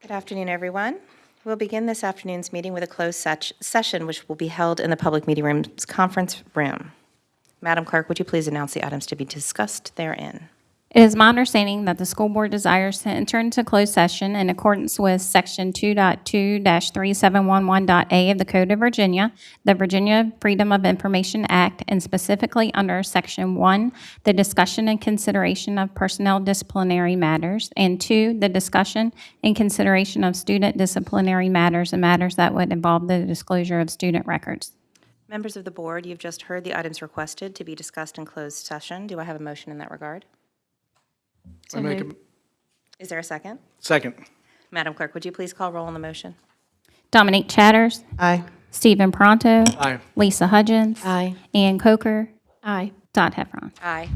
Good afternoon, everyone. We'll begin this afternoon's meeting with a closed session, which will be held in the Public Meeting Room's conference room. Madam Clerk, would you please announce the items to be discussed therein? It is my understanding that the school board desires to enter into closed session in accordance with Section 2.2-3711.a of the Code of Virginia, the Virginia Freedom of Information Act, and specifically under Section 1, the discussion and consideration of personnel disciplinary matters, and 2, the discussion and consideration of student disciplinary matters and matters that would involve the disclosure of student records. Members of the board, you've just heard the items requested to be discussed in closed session. Do I have a motion in that regard? Is there a second? Second. Madam Clerk, would you please call roll on the motion? Dominique Chatters. Aye. Stephen Pronto. Aye. Lisa Hudgens. Aye. Ann Coker. Aye. Dot Heffron. Aye.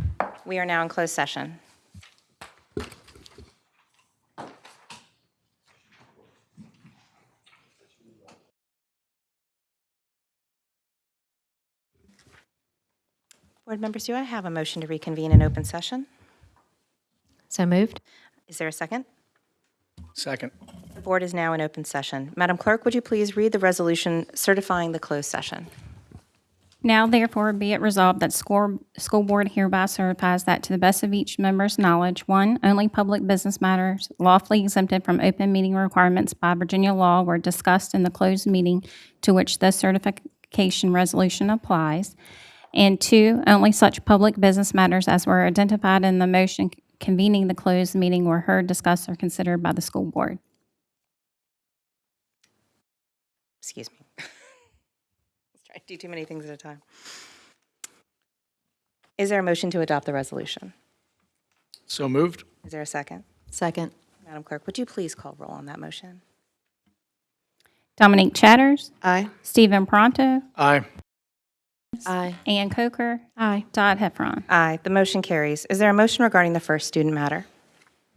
We are now in closed session. Board members, do I have a motion to reconvene in open session? So moved. Is there a second? Second. The board is now in open session. Madam Clerk, would you please read the resolution certifying the closed session? Now therefore be it resolved that school board hereby certifies that to the best of each member's knowledge, 1, only public business matters lawfully exempted from open meeting requirements by Virginia law were discussed in the closed meeting to which this certification resolution applies, and 2, only such public business matters as were identified in the motion convening the closed meeting were heard, discussed, or considered by the school board. Excuse me. Let's try to do too many things at a time. Is there a motion to adopt the resolution? So moved. Is there a second? Second. Madam Clerk, would you please call roll on that motion? Dominique Chatters. Aye. Stephen Pronto. Aye. Aye. Ann Coker. Aye. Dot Heffron. Aye. The motion carries. Is there a motion regarding the first student matter?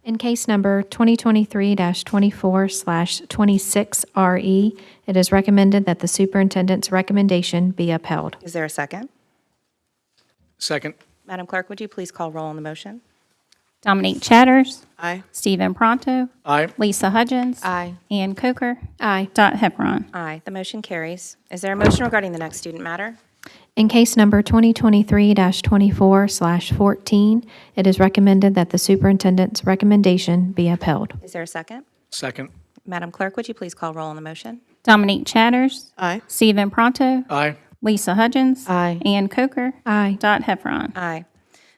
In case number 2023-24/26RE, it is recommended that the superintendent's recommendation be upheld. Is there a second? Second. Madam Clerk, would you please call roll on the motion? Dominique Chatters. Aye. Stephen Pronto. Aye. Lisa Hudgens. Aye. Ann Coker. Aye. Dot Heffron. Aye. The motion carries. Is there a motion regarding the next student matter? In case number 2023-24/14, it is recommended that the superintendent's recommendation be upheld. Is there a second? Second. Madam Clerk, would you please call roll on the motion? Dominique Chatters. Aye. Stephen Pronto. Aye. Lisa Hudgens. Aye. Ann Coker. Aye. Dot Heffron. Aye.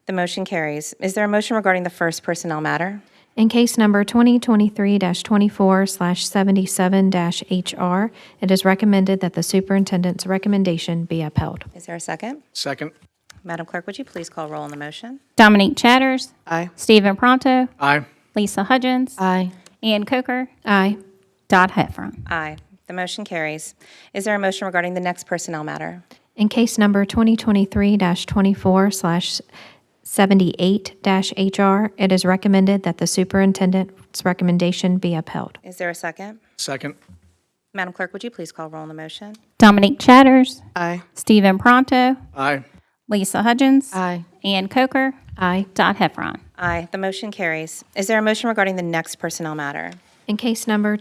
The motion carries. Is there a motion regarding the first personnel matter? In case number 2023-24/77-HR, it is recommended that the superintendent's recommendation be upheld. Is there a second? Second. Madam Clerk, would you please call roll on the motion? Dominique Chatters. Aye. Stephen Pronto. Aye. Lisa Hudgens. Aye. Ann Coker. Aye. Dot Heffron. Aye. The motion carries. Is there a motion regarding the next personnel matter? In case number 2023-24/78-HR, it is recommended that the superintendent's recommendation be upheld. Is there a second? Second. Madam Clerk, would you please call roll on the motion? Dominique Chatters. Aye. Stephen Pronto. Aye. Lisa Hudgens. Aye. Ann Coker. Aye. Dot Heffron. Aye. The motion carries. Is there a motion regarding the next personnel matter? In case number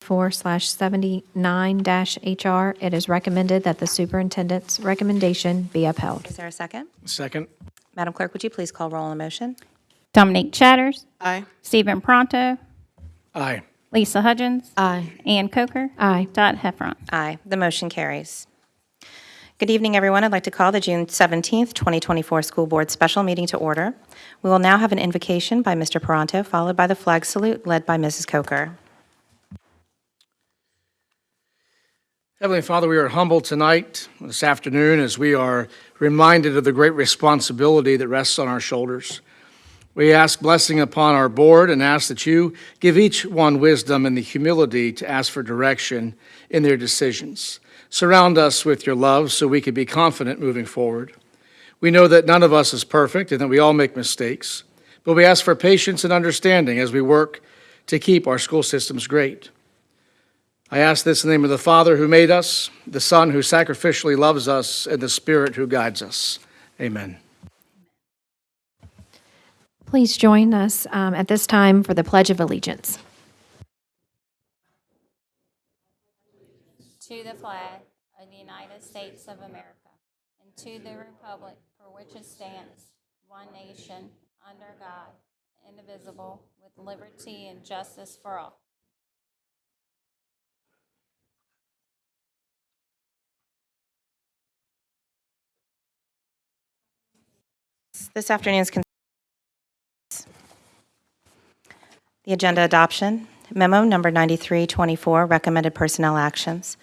24/79-HR, it is recommended that the superintendent's recommendation be upheld. Is there a second? Second. Madam Clerk, would you please call roll on the motion? Dominique Chatters. Aye. Stephen Pronto. Aye. Lisa Hudgens. Aye. Ann Coker. Aye. Dot Heffron. Aye. The motion carries. Good evening, everyone. I'd like to call the June 17th, 2024 School Board Special Meeting to order. We will now have an invocation by Mr. Paranto, followed by the flag salute led by Mrs. Coker. Heavenly Father, we are humbled tonight, this afternoon, as we are reminded of the great responsibility that rests on our shoulders. We ask blessing upon our board and ask that you give each one wisdom and the humility to ask for direction in their decisions. Surround us with your love so we can be confident moving forward. We know that none of us is perfect and that we all make mistakes, but we ask for patience and understanding as we work to keep our school systems great. I ask this in the name of the Father who made us, the Son who sacrificially loves us, and the Spirit who guides us. Amen. Please join us at this time for the Pledge of Allegiance. to the flag of the United States of America, and to the republic for which it stands, one nation, under God, indivisible, with liberty and justice for all. This afternoon's the agenda adoption. Memo number 9324, recommended personnel actions.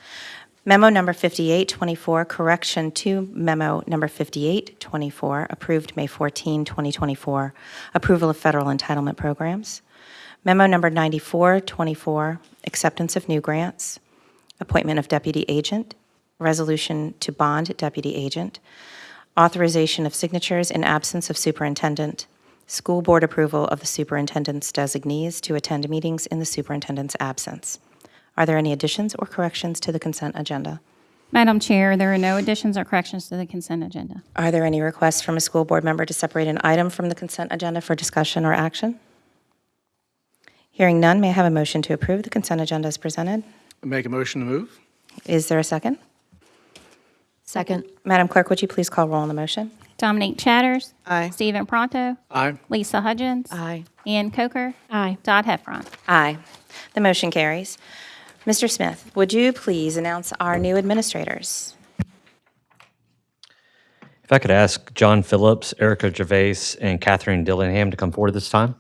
Memo number 5824, correction to memo number 5824, approved May 14, 2024, approval of federal entitlement programs. Memo number 9424, acceptance of new grants, appointment of deputy agent, resolution to bond deputy agent, authorization of signatures in absence of superintendent, school board approval of the superintendent's designees to attend meetings in the superintendent's absence. Are there any additions or corrections to the consent agenda? Madam Chair, there are no additions or corrections to the consent agenda. Are there any requests from a school board member to separate an item from the consent agenda for discussion or action? Hearing none, may I have a motion to approve the consent agenda as presented? Make a motion to move. Is there a second? Second. Madam Clerk, would you please call roll on the motion? Dominique Chatters. Aye. Stephen Pronto. Aye. Lisa Hudgens. Aye. Ann Coker. Aye. Todd Heffron. Aye. The motion carries. Mr. Smith, would you please announce our new administrators? If I could ask John Phillips, Erica Gervais, and Catherine Dillingham to come forward this time.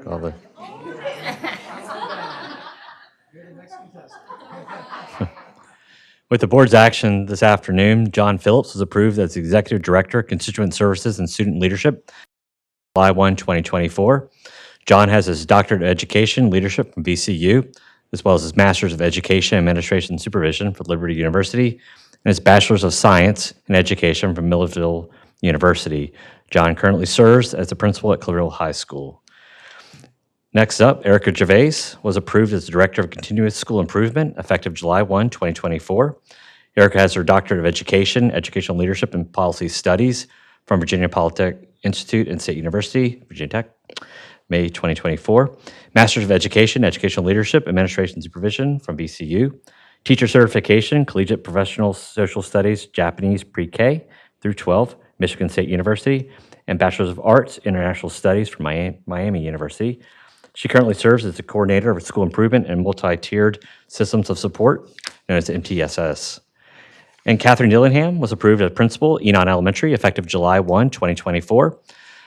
Call the- With the board's action this afternoon, John Phillips was approved as Executive Director, Constituent Services and Student Leadership, July 1, 2024. John has his Doctorate of Education Leadership from VCU, as well as his Master's of Education Administration and Supervision from Liberty University, and his Bachelor's of Science in Education from Milledgeville University. John currently serves as the principal at Clareville High School. Next up, Erica Gervais was approved as the Director of Continuous School Improvement, effective July 1, 2024. Erica has her Doctorate of Education, Educational Leadership and Policy Studies from Virginia Polytechnic Institute and State University, Virginia Tech, May 2024. Master's of Education, Educational Leadership, Administration and Supervision from VCU. Teacher Certification, Collegiate Professional Social Studies, Japanese Pre-K through 12, Michigan State University, and Bachelor's of Arts, International Studies from Miami University. She currently serves as the coordinator of school improvement and multi-tiered systems of support, known as MTSS. And Catherine Dillingham was approved as principal, Enon Elementary, effective July 1, 2024.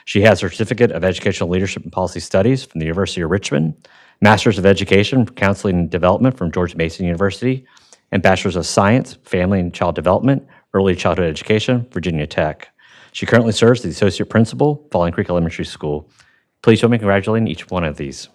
She has her Certificate of Educational Leadership and Policy Studies from the University of Richmond, Master's of Education, Counseling and Development from George Mason University, and Bachelor's of Science, Family and Child Development, Early Childhood Education, Virginia Tech. She currently serves as the Associate Principal, Falling Creek Elementary School. Please join me in congratulating each one of these.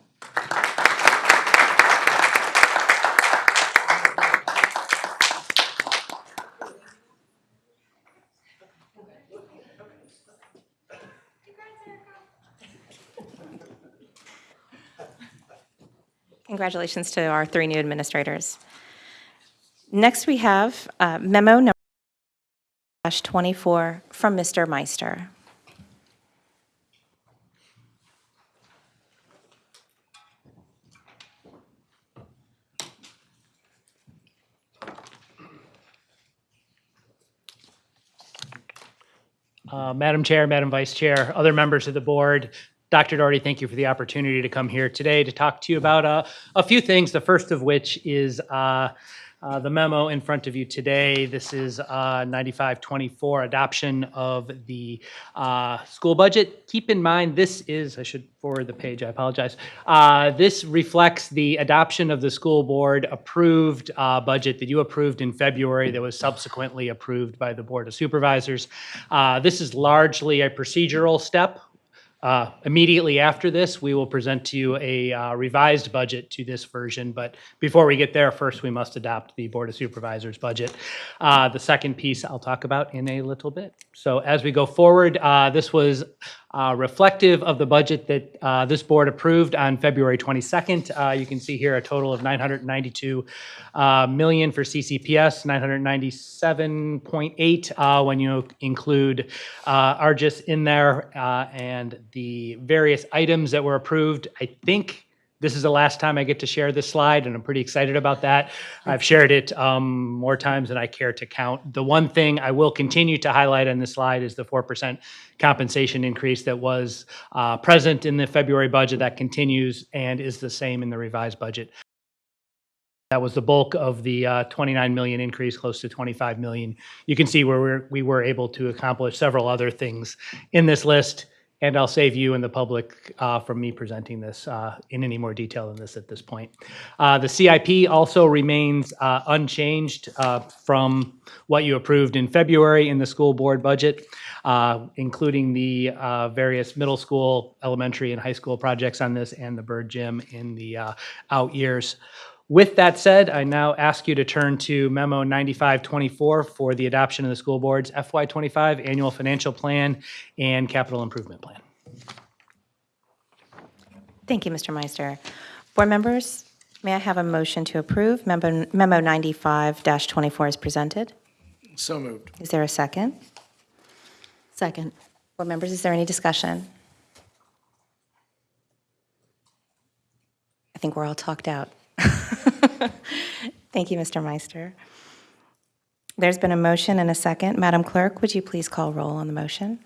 Congratulations to our three new administrators. Next, we have memo number 24 from Mr. Meister. Madam Chair, Madam Vice Chair, other members of the board, Dr. Doherty, thank you for the opportunity to come here today to talk to you about a few things, the first of which is the memo in front of you today. This is 9524, adoption of the school budget. Keep in mind, this is, I should forward the page, I apologize. This reflects the adoption of the school board approved budget that you approved in February that was subsequently approved by the Board of Supervisors. This is largely a procedural step. Immediately after this, we will present to you a revised budget to this version, but before we get there, first we must adopt the Board of Supervisors budget. The second piece I'll talk about in a little bit. So as we go forward, this was reflective of the budget that this board approved on February 22nd. You can see here a total of $992 million for CCPS, 997.8 when you include ARGIS in there, and the various items that were approved. I think this is the last time I get to share this slide, and I'm pretty excited about that. I've shared it more times than I care to count. The one thing I will continue to highlight on this slide is the 4% compensation increase that was present in the February budget. That continues and is the same in the revised budget. That was the bulk of the 29 million increase, close to 25 million. You can see where we were able to accomplish several other things in this list. And I'll save you and the public from me presenting this in any more detail than this at this point. The CIP also remains unchanged from what you approved in February in the school board budget, including the various middle school, elementary, and high school projects on this, and the Bird Gym in the out years. With that said, I now ask you to turn to Memo 9524 for the adoption of the school board's FY25 annual financial plan and capital improvement plan. Thank you, Mr. Meister. Board members, may I have a motion to approve Memo 95-24 as presented? So moved. Is there a second? Second. Board members, is there any discussion? I think we're all talked out. Thank you, Mr. Meister. There's been a motion and a second. Madam Clerk, would you please call roll on the motion?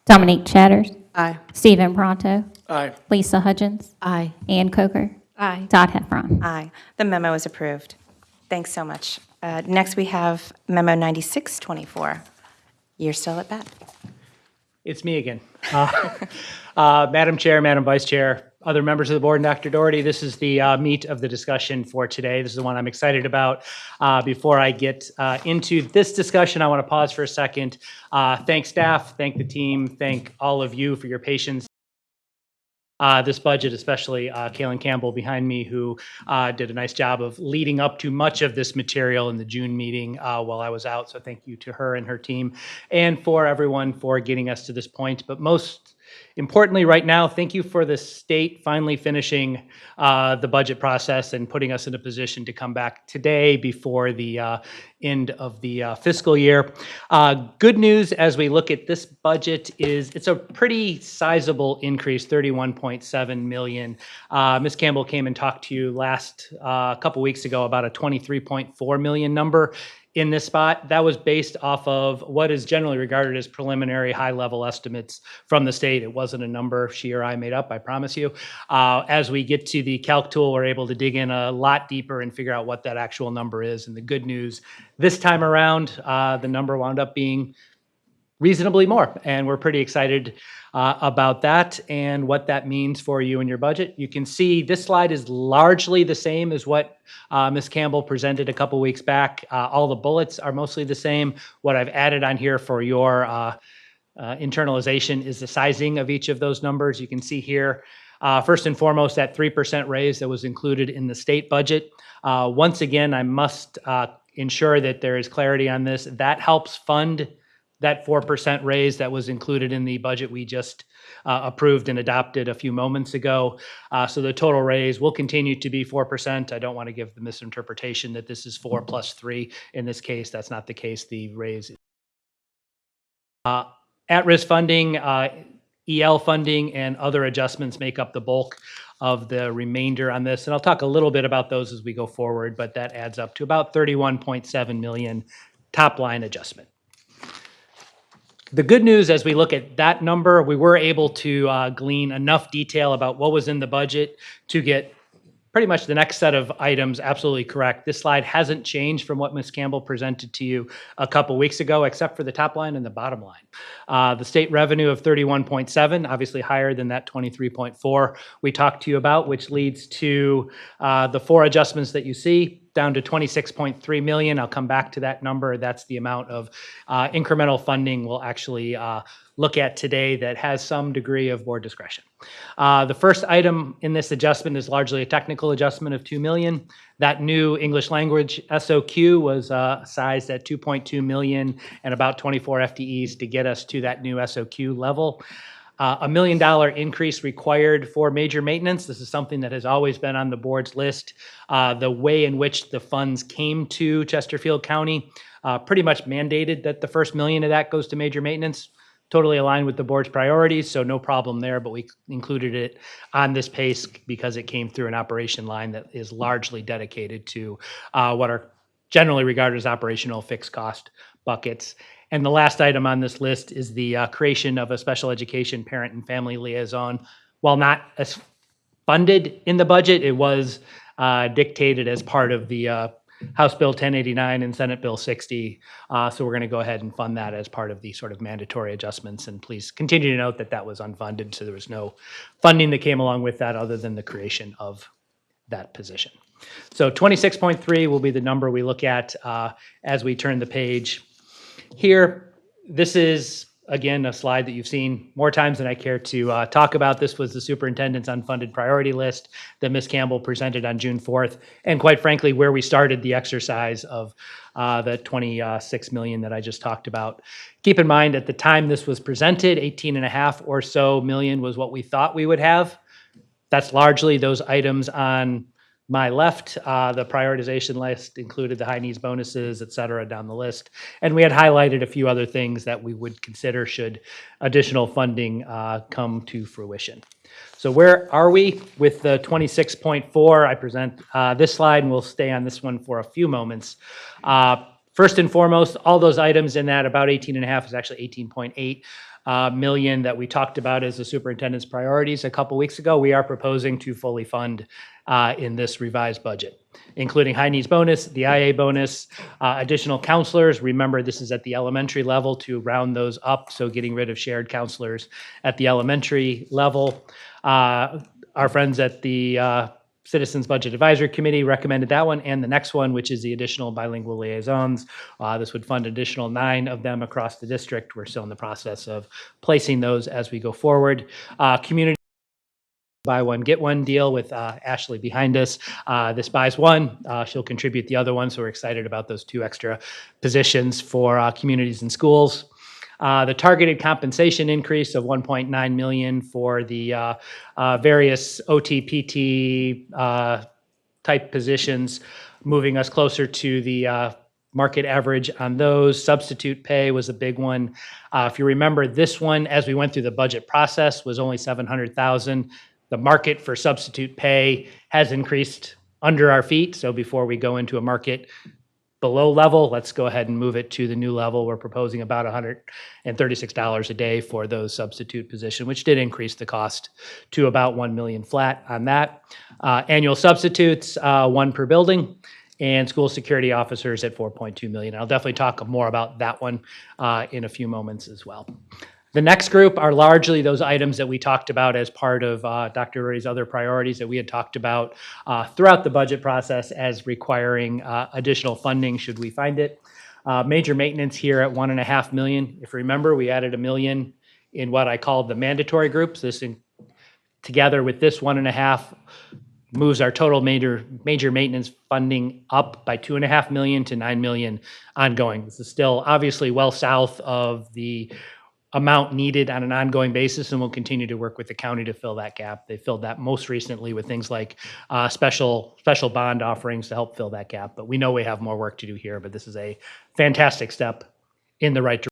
Dominique Chatters. Aye. Stephen Pronto. Aye. Lisa Hudgens. Aye. Ann Coker. Aye. Todd Heffron. Aye. The memo is approved. Thanks so much. Next, we have Memo 9624. You're still at bat. It's me again. Madam Chair, Madam Vice Chair, other members of the board, and Dr. Doherty, this is the meat of the discussion for today. This is the one I'm excited about. Before I get into this discussion, I want to pause for a second. Thank staff, thank the team, thank all of you for your patience. This budget, especially Kaylin Campbell behind me, who did a nice job of leading up to much of this material in the June meeting while I was out. So thank you to her and her team, and for everyone for getting us to this point. But most importantly, right now, thank you for the state finally finishing the budget process and putting us in a position to come back today before the end of the fiscal year. Good news as we look at this budget is it's a pretty sizable increase, 31.7 million. Ms. Campbell came and talked to you last couple weeks ago about a 23.4 million number. In this spot, that was based off of what is generally regarded as preliminary high-level estimates from the state. It wasn't a number she or I made up, I promise you. As we get to the calc tool, we're able to dig in a lot deeper and figure out what that actual number is. And the good news, this time around, the number wound up being reasonably more, and we're pretty excited about that and what that means for you and your budget. You can see this slide is largely the same as what Ms. Campbell presented a couple weeks back. All the bullets are mostly the same. What I've added on here for your internalization is the sizing of each of those numbers. You can see here, first and foremost, that 3% raise that was included in the state budget. Once again, I must ensure that there is clarity on this. That helps fund that 4% raise that was included in the budget we just approved and adopted a few moments ago. So the total raise will continue to be 4%. I don't want to give the misinterpretation that this is 4 plus 3. In this case, that's not the case. The raise at-risk funding, EL funding, and other adjustments make up the bulk of the remainder on this. And I'll talk a little bit about those as we go forward, but that adds up to about 31.7 million top line adjustment. The good news as we look at that number, we were able to glean enough detail about what was in the budget to get pretty much the next set of items absolutely correct. This slide hasn't changed from what Ms. Campbell presented to you a couple weeks ago, except for the top line and the bottom line. The state revenue of 31.7, obviously higher than that 23.4 we talked to you about, which leads to the 4 adjustments that you see, down to 26.3 million. I'll come back to that number. That's the amount of incremental funding we'll actually look at today that has some degree of board discretion. The first item in this adjustment is largely a technical adjustment of 2 million. That new English language SOQ was sized at 2.2 million and about 24 FTEs to get us to that new SOQ level. $1 million increase required for major maintenance. This is something that has always been on the board's list. The way in which the funds came to Chesterfield County pretty much mandated that the first $1 million of that goes to major maintenance. Totally aligned with the board's priorities, so no problem there, but we included it on this pace because it came through an operation line that is largely dedicated to what are generally regarded as operational fixed cost buckets. And the last item on this list is the creation of a special education parent and family liaison. While not as funded in the budget, it was dictated as part of the House Bill 1089 and Senate Bill 60. So we're going to go ahead and fund that as part of the sort of mandatory adjustments. And please continue to note that that was unfunded, so there was no funding that came along with that other than the creation of that position. So 26.3 will be the number we look at as we turn the page. Here, this is, again, a slide that you've seen more times than I care to talk about. This was the superintendent's unfunded priority list that Ms. Campbell presented on June 4th, and quite frankly, where we started the exercise of the $26 million that I just talked about. Keep in mind, at the time this was presented, 18.5 or so million was what we thought we would have. That's largely those items on my left. The prioritization list included the high needs bonuses, et cetera, down the list. And we had highlighted a few other things that we would consider should additional funding come to fruition. So where are we with the 26.4? I present this slide, and we'll stay on this one for a few moments. First and foremost, all those items in that about 18.5 is actually 18.8. Million that we talked about as the superintendent's priorities a couple weeks ago, we are proposing to fully fund in this revised budget, including high needs bonus, the IA bonus, additional counselors. Remember, this is at the elementary level to round those up, so getting rid of shared counselors at the elementary level. Our friends at the Citizens Budget Advisory Committee recommended that one, and the next one, which is the additional bilingual liaisons. This would fund additional 9 of them across the district. We're still in the process of placing those as we go forward. Community buy one, get one deal with Ashley behind us. This buys one, she'll contribute the other one, so we're excited about those 2 extra positions for communities and schools. The targeted compensation increase of 1.9 million for the various OT, PT type positions, moving us closer to the market average on those. Substitute pay was a big one. If you remember, this one, as we went through the budget process, was only 700,000. The market for substitute pay has increased under our feet. So before we go into a market below level, let's go ahead and move it to the new level. We're proposing about $136 a day for those substitute position, which did increase the cost to about 1 million flat on that. Annual substitutes, 1 per building, and school security officers at 4.2 million. I'll definitely talk more about that one in a few moments as well. The next group are largely those items that we talked about as part of Dr. Rory's other priorities that we had talked about throughout the budget process as requiring additional funding should we find it. Major maintenance here at 1.5 million. If you remember, we added $1 million in what I called the mandatory groups. This together with this 1.5 moves our total major maintenance funding up by 2.5 million to 9 million ongoing. This is still obviously well south of the amount needed on an ongoing basis, and we'll continue to work with the county to fill that gap. They filled that most recently with things like special bond offerings to help fill that gap. But we know we have more work to do here, but this is a fantastic step in the right direction.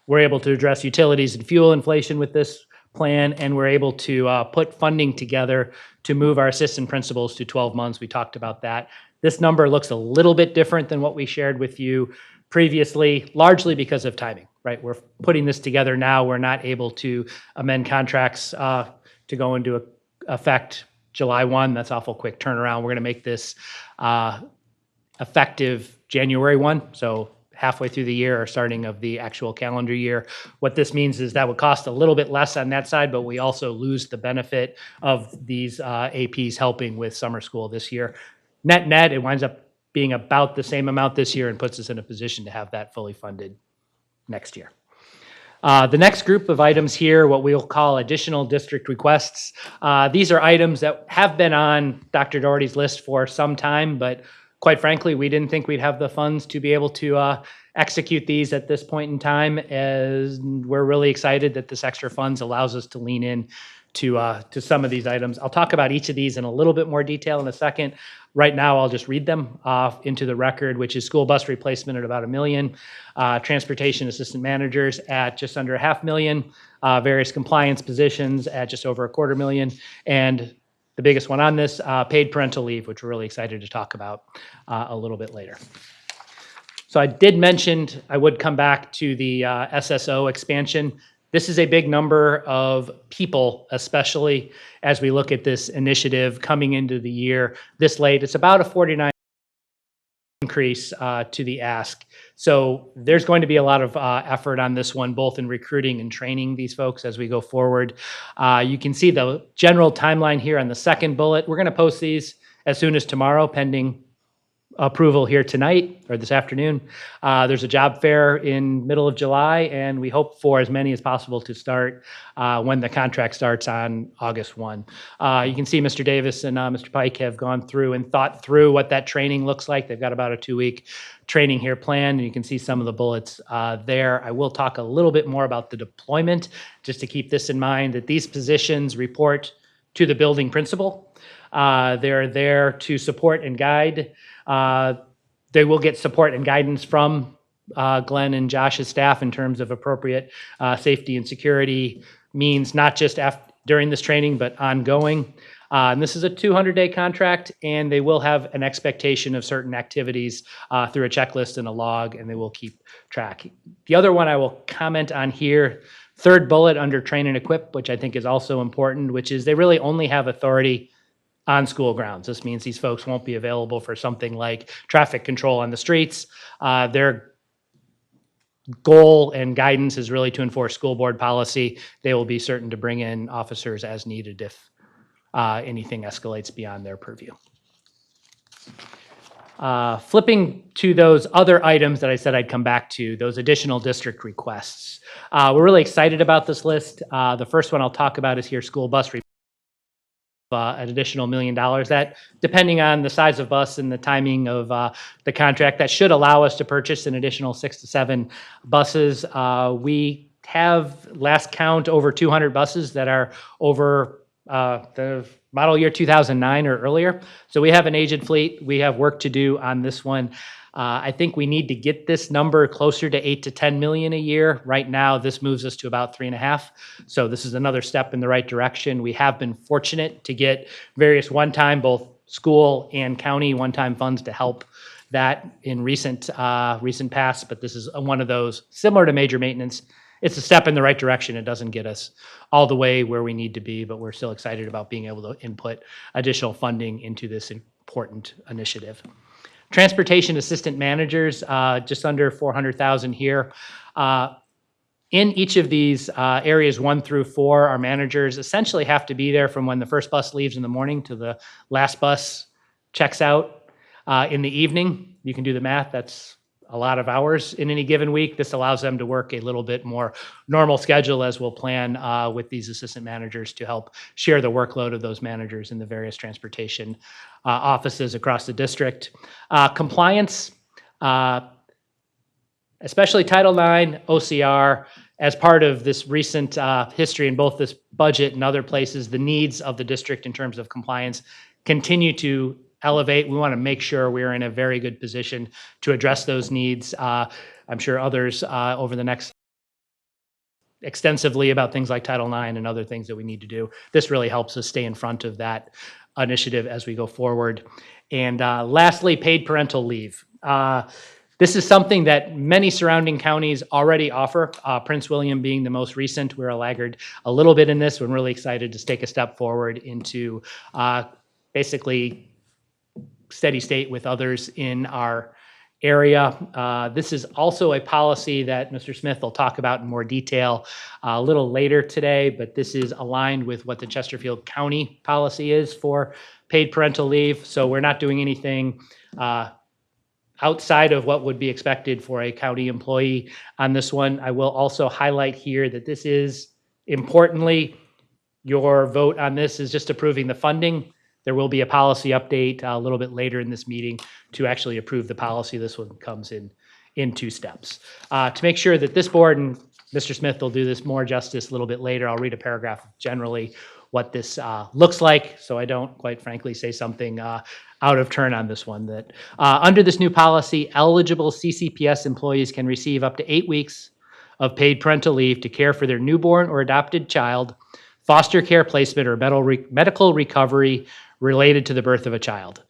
We're able to address utilities and fuel inflation with this plan, and we're able to put funding together to move our assistant principals to 12 months. We talked about that. This number looks a little bit different than what we shared with you previously, largely because of timing, right? We're putting this together now. We're not able to amend contracts to go into effect July 1. That's awful quick turnaround. We're going to make this effective January 1, so halfway through the year or starting of the actual calendar year. What this means is that would cost a little bit less on that side, but we also lose the benefit of these APs helping with summer school this year. Net, it winds up being about the same amount this year and puts us in a position to have that fully funded next year. The next group of items here, what we'll call additional district requests. These are items that have been on Dr. Doherty's list for some time, but quite frankly, we didn't think we'd have the funds to be able to execute these at this point in time, as we're really excited that this extra funds allows us to lean in to some of these items. I'll talk about each of these in a little bit more detail in a second. Right now, I'll just read them off into the record, which is school bus replacement at about $1 million, transportation assistant managers at just under $500,000, various compliance positions at just over $250,000, and the biggest one on this, paid parental leave, which we're really excited to talk about a little bit later. So I did mention I would come back to the SSO expansion. This is a big number of people, especially as we look at this initiative coming into the year this late. It's about a 49% increase to the ask. So there's going to be a lot of effort on this one, both in recruiting and training these folks as we go forward. You can see the general timeline here on the second bullet. We're going to post these as soon as tomorrow, pending approval here tonight or this afternoon. There's a job fair in middle of July, and we hope for as many as possible to start when the contract starts on August 1. You can see Mr. Davis and Mr. Pike have gone through and thought through what that training looks like. They've got about a 2-week training here planned, and you can see some of the bullets there. I will talk a little bit more about the deployment, just to keep this in mind, that these positions report to the building principal. They're there to support and guide. They will get support and guidance from Glenn and Josh's staff in terms of appropriate safety and security means, not just during this training, but ongoing. And this is a 200-day contract, and they will have an expectation of certain activities through a checklist and a log, and they will keep track. The other one I will comment on here, third bullet under train and equip, which I think is also important, which is they really only have authority on school grounds. This means these folks won't be available for something like traffic control on the streets. Their goal and guidance is really to enforce school board policy. They will be certain to bring in officers as needed if anything escalates beyond their purview. Flipping to those other items that I said I'd come back to, those additional district requests. We're really excited about this list. The first one I'll talk about is here, school bus an additional $1 million. That, depending on the size of bus and the timing of the contract, that should allow us to purchase an additional 6 to 7 buses. We have, last count, over 200 buses that are over the model year 2009 or earlier. So we have an aged fleet. We have work to do on this one. I think we need to get this number closer to 8 to 10 million a year. Right now, this moves us to about 3.5. So this is another step in the right direction. We have been fortunate to get various one-time, both school and county one-time funds to help that in recent past, but this is one of those similar to major maintenance. It's a step in the right direction. It doesn't get us all the way where we need to be, but we're still excited about being able to input additional funding into this important initiative. Transportation assistant managers, just under 400,000 here. In each of these areas 1 through 4, our managers essentially have to be there from when the first bus leaves in the morning to the last bus checks out in the evening. You can do the math. That's a lot of hours in any given week. This allows them to work a little bit more normal schedule, as we'll plan with these assistant managers to help share the workload of those managers in the various transportation offices across the district. Compliance, especially Title IX, OCR, as part of this recent history in both this budget and other places, the needs of the district in terms of compliance continue to elevate. We want to make sure we're in a very good position to address those needs. I'm sure others over the next extensively about things like Title IX and other things that we need to do. This really helps us stay in front of that initiative as we go forward. And lastly, paid parental leave. This is something that many surrounding counties already offer, Prince William being the most recent. We're a laggard a little bit in this. We're really excited to take a step forward into basically steady state with others in our area. This is also a policy that Mr. Smith will talk about in more detail a little later today, but this is aligned with what the Chesterfield County policy is for paid parental leave. So we're not doing anything outside of what would be expected for a county employee on this one. I will also highlight here that this is, importantly, your vote on this is just approving the funding. There will be a policy update a little bit later in this meeting to actually approve the policy. This one comes in in 2 steps. To make sure that this board, and Mr. Smith will do this more justice a little bit later, I'll read a paragraph generally what this looks like, so I don't, quite frankly, say something out of turn on this one. That under this new policy, eligible CCPS employees can receive up to 8 weeks of paid parental leave to care for their newborn or adopted child, foster care placement, or medical recovery related to the birth of a child.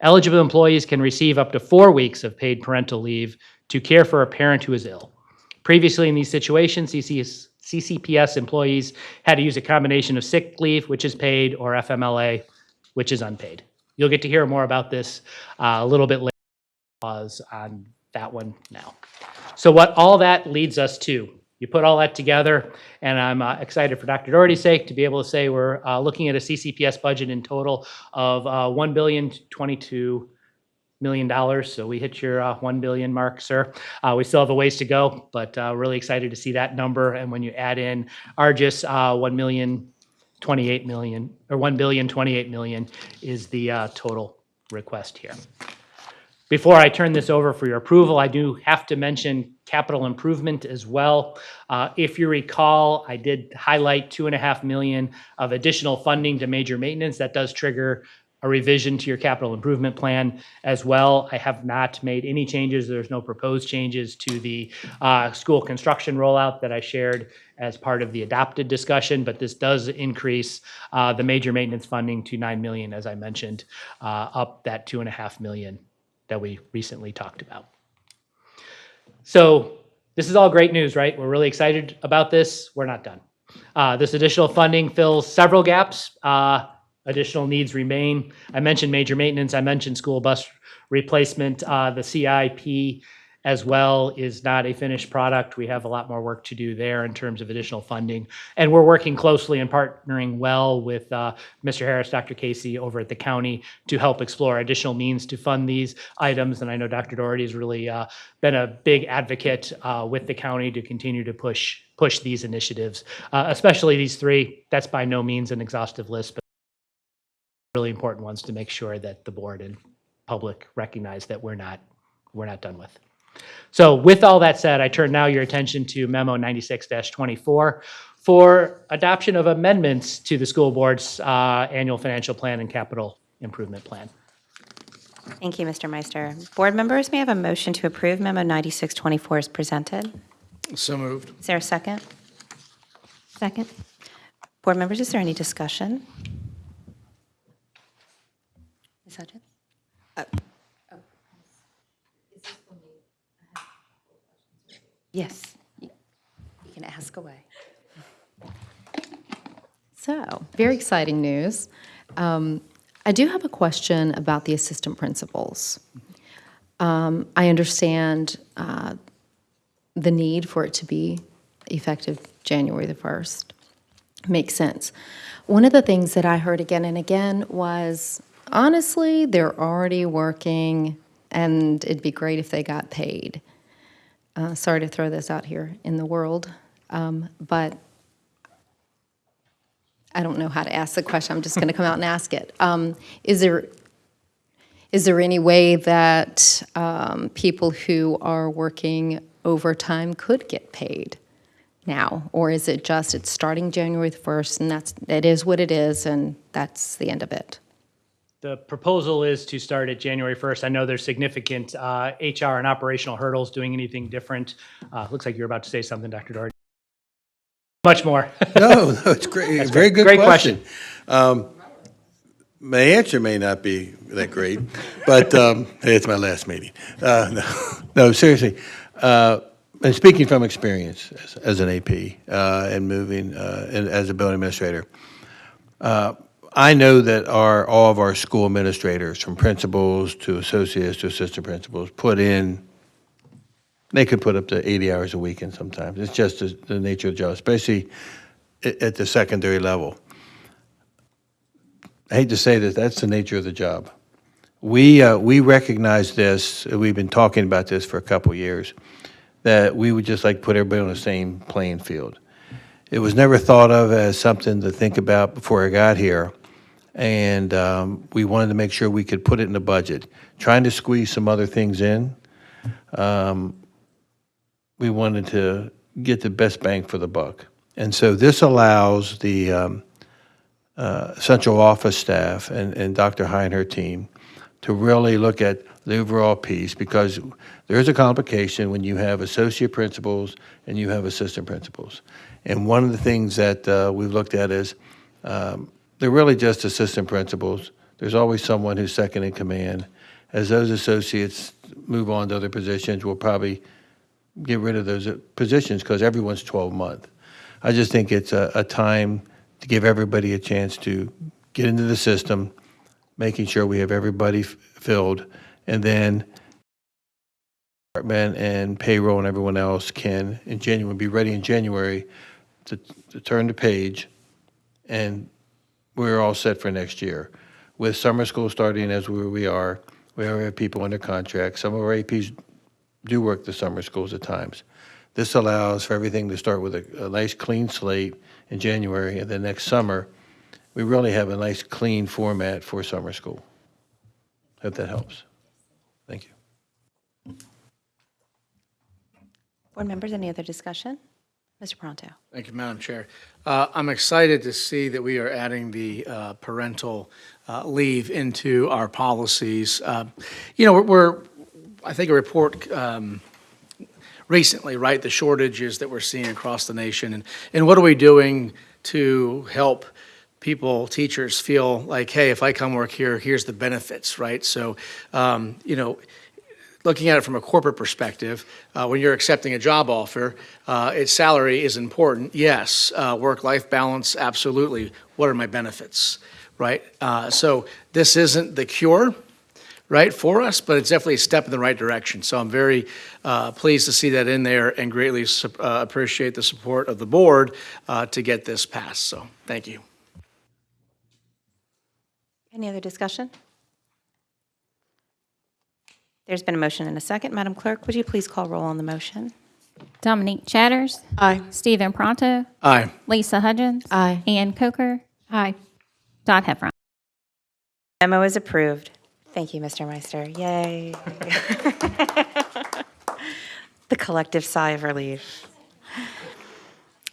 Eligible employees can receive up to 4 weeks of paid parental leave to care for a parent who is ill. Previously, in these situations, CCPS employees had to use a combination of sick leave, which is paid, or FMLA, which is unpaid. You'll get to hear more about this a little bit later. Pause on that one now. So what all that leads us to, you put all that together, and I'm excited for Dr. Doherty's sake to be able to say we're looking at a CCPS budget in total of $1,022 million. So we hit your 1 billion mark, sir. We still have a ways to go, but really excited to see that number. And when you add in our just 1,028 million, or 1,028 million is the total request here. Before I turn this over for your approval, I do have to mention capital improvement as well. If you recall, I did highlight $2.5 million of additional funding to major maintenance. That does trigger a revision to your capital improvement plan as well. I have not made any changes. There's no proposed changes to the school construction rollout that I shared as part of the adopted discussion, but this does increase the major maintenance funding to $9 million, as I mentioned, up that $2.5 million that we recently talked about. So this is all great news, right? We're really excited about this. We're not done. This additional funding fills several gaps. Additional needs remain. I mentioned major maintenance. I mentioned school bus replacement. The CIP as well is not a finished product. We have a lot more work to do there in terms of additional funding. And we're working closely and partnering well with Mr. Harris, Dr. Casey over at the county to help explore additional means to fund these items. And I know Dr. Doherty has really been a big advocate with the county to continue to push these initiatives, especially these 3. That's by no means an exhaustive list, but really important ones to make sure that the board and public recognize that we're not done with. So with all that said, I turn now your attention to Memo 96-24 for adoption of amendments to the school board's annual financial plan and capital improvement plan. Thank you, Mr. Meister. Board members, may I have a motion to approve Memo 9624 as presented? So moved. Is there a second? Second. Board members, is there any discussion? Ms. Hudgens? Yes, you can ask away. So, very exciting news. I do have a question about the assistant principals. I understand the need for it to be effective January the 1st. Makes sense. One of the things that I heard again and again was, honestly, they're already working, and it'd be great if they got paid. Sorry to throw this out here in the world, but I don't know how to ask the question. I'm just going to come out and ask it. Is there any way that people who are working overtime could get paid now? Or is it just it's starting January the 1st, and it is what it is, and that's the end of it? The proposal is to start at January 1st. I know there's significant HR and operational hurdles doing anything different. Looks like you're about to say something, Dr. Doherty. Much more. No, it's great. That's Very great. good Great question. My answer may not be that great, but hey, it's my last meeting. No, seriously. And speaking from experience as an AP and moving and as a building administrator, I know that all of our school administrators, from principals to associates to assistant principals, they could put up to 80 hours a week, and sometimes it's just the nature of the job, especially at the secondary level. I hate to say this, that's the nature of the job. We recognize this. We've been talking about this for a couple of years, that we would just like put everybody on the same playing field. It was never thought of as something to think about before I got here. And we wanted to make sure we could put it in the budget. Trying to squeeze some other things in we wanted to get the best bang for the buck. And so this allows the central office staff and Dr. High and her team to really look at the overall piece, because there is a complication when you have associate principals and you have assistant principals. And one of the things that we've looked at is they're really just assistant principals. There's always someone who's second in command. As those associates move on to other positions, we'll probably get rid of those positions because everyone's 12-month. I just think it's a time to give everybody a chance to get into the system, making sure we have everybody filled, and then department and payroll and everyone else can in January be ready in January to turn the page, and we're all set for next year. With summer school starting as where we are, we already have people under contract. Some of our APs do work the summer schools at times. This allows for everything to start with a nice clean slate in January, and then next summer, we really have a nice clean format for summer school. Hope that helps. Thank you. Board members, any other discussion? Mr. Pronto. Thank you, Madam Chair. I'm excited to see that we are adding the parental leave into our policies. I think a report recently, right, the shortages that we're seeing across the nation, and what are we doing to help people, teachers, feel like, hey, if I come work here, here's the benefits, right? So, looking at it from a corporate perspective, when you're accepting a job offer, its salary is important, yes. Work-life balance, absolutely. What are my benefits, right? So this isn't the cure, right, for us, but it's definitely a step in the right direction. So I'm very pleased to see that in there and greatly appreciate the support of the board to get this passed. So thank you. Any other discussion? There's been a motion and a second. Madam Clerk, would you please call roll on the motion? Dominique Chatters. Aye. Stephen Pronto. Aye. Lisa Hudgens. Aye. Ann Coker. Aye. Todd Heffron. Memo is approved. Thank you, Mr. Meister. Yay. The collective sigh of relief.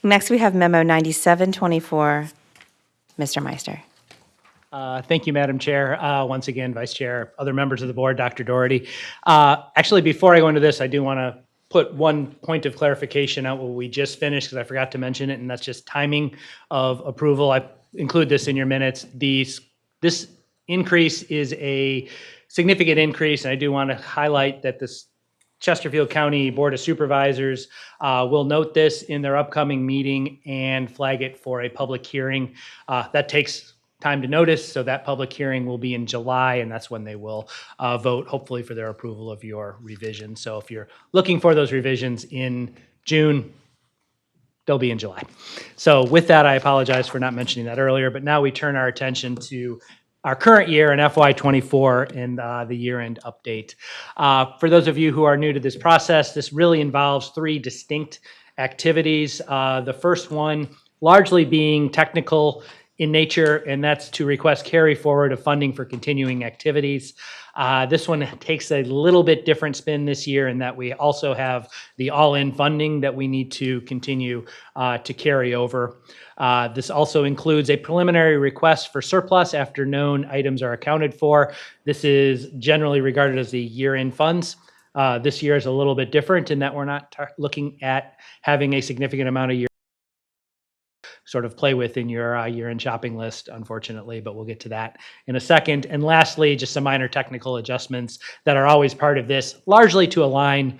Next, we have Memo 9724. Mr. Meister. Thank you, Madam Chair. Once again, Vice Chair, other members of the board, Dr. Doherty. Actually, before I go into this, I do want to put one point of clarification out what we just finished, because I forgot to mention it, and that's just timing of approval. I include this in your minutes. This increase is a significant increase, and I do want to highlight that this Chesterfield County Board of Supervisors will note this in their upcoming meeting and flag it for a public hearing. That takes time to notice, so that public hearing will be in July, and that's when they will vote, hopefully, for their approval of your revision. So if you're looking for those revisions in June, they'll be in July. So with that, I apologize for not mentioning that earlier, but now we turn our attention to our current year and FY24 and the year-end update. For those of you who are new to this process, this really involves three distinct activities. The first one largely being technical in nature, and that's to request carry forward of funding for continuing activities. This one takes a little bit different spin this year in that we also have the all-in funding that we need to continue to carry over. This also includes a preliminary request for surplus after known items are accounted for. This is generally regarded as the year-end funds. This year is a little bit different in that we're not looking at having a significant amount of year sort of play with in your year-end shopping list, unfortunately, but we'll get to that in a second. And lastly, just some minor technical adjustments that are always part of this, largely to align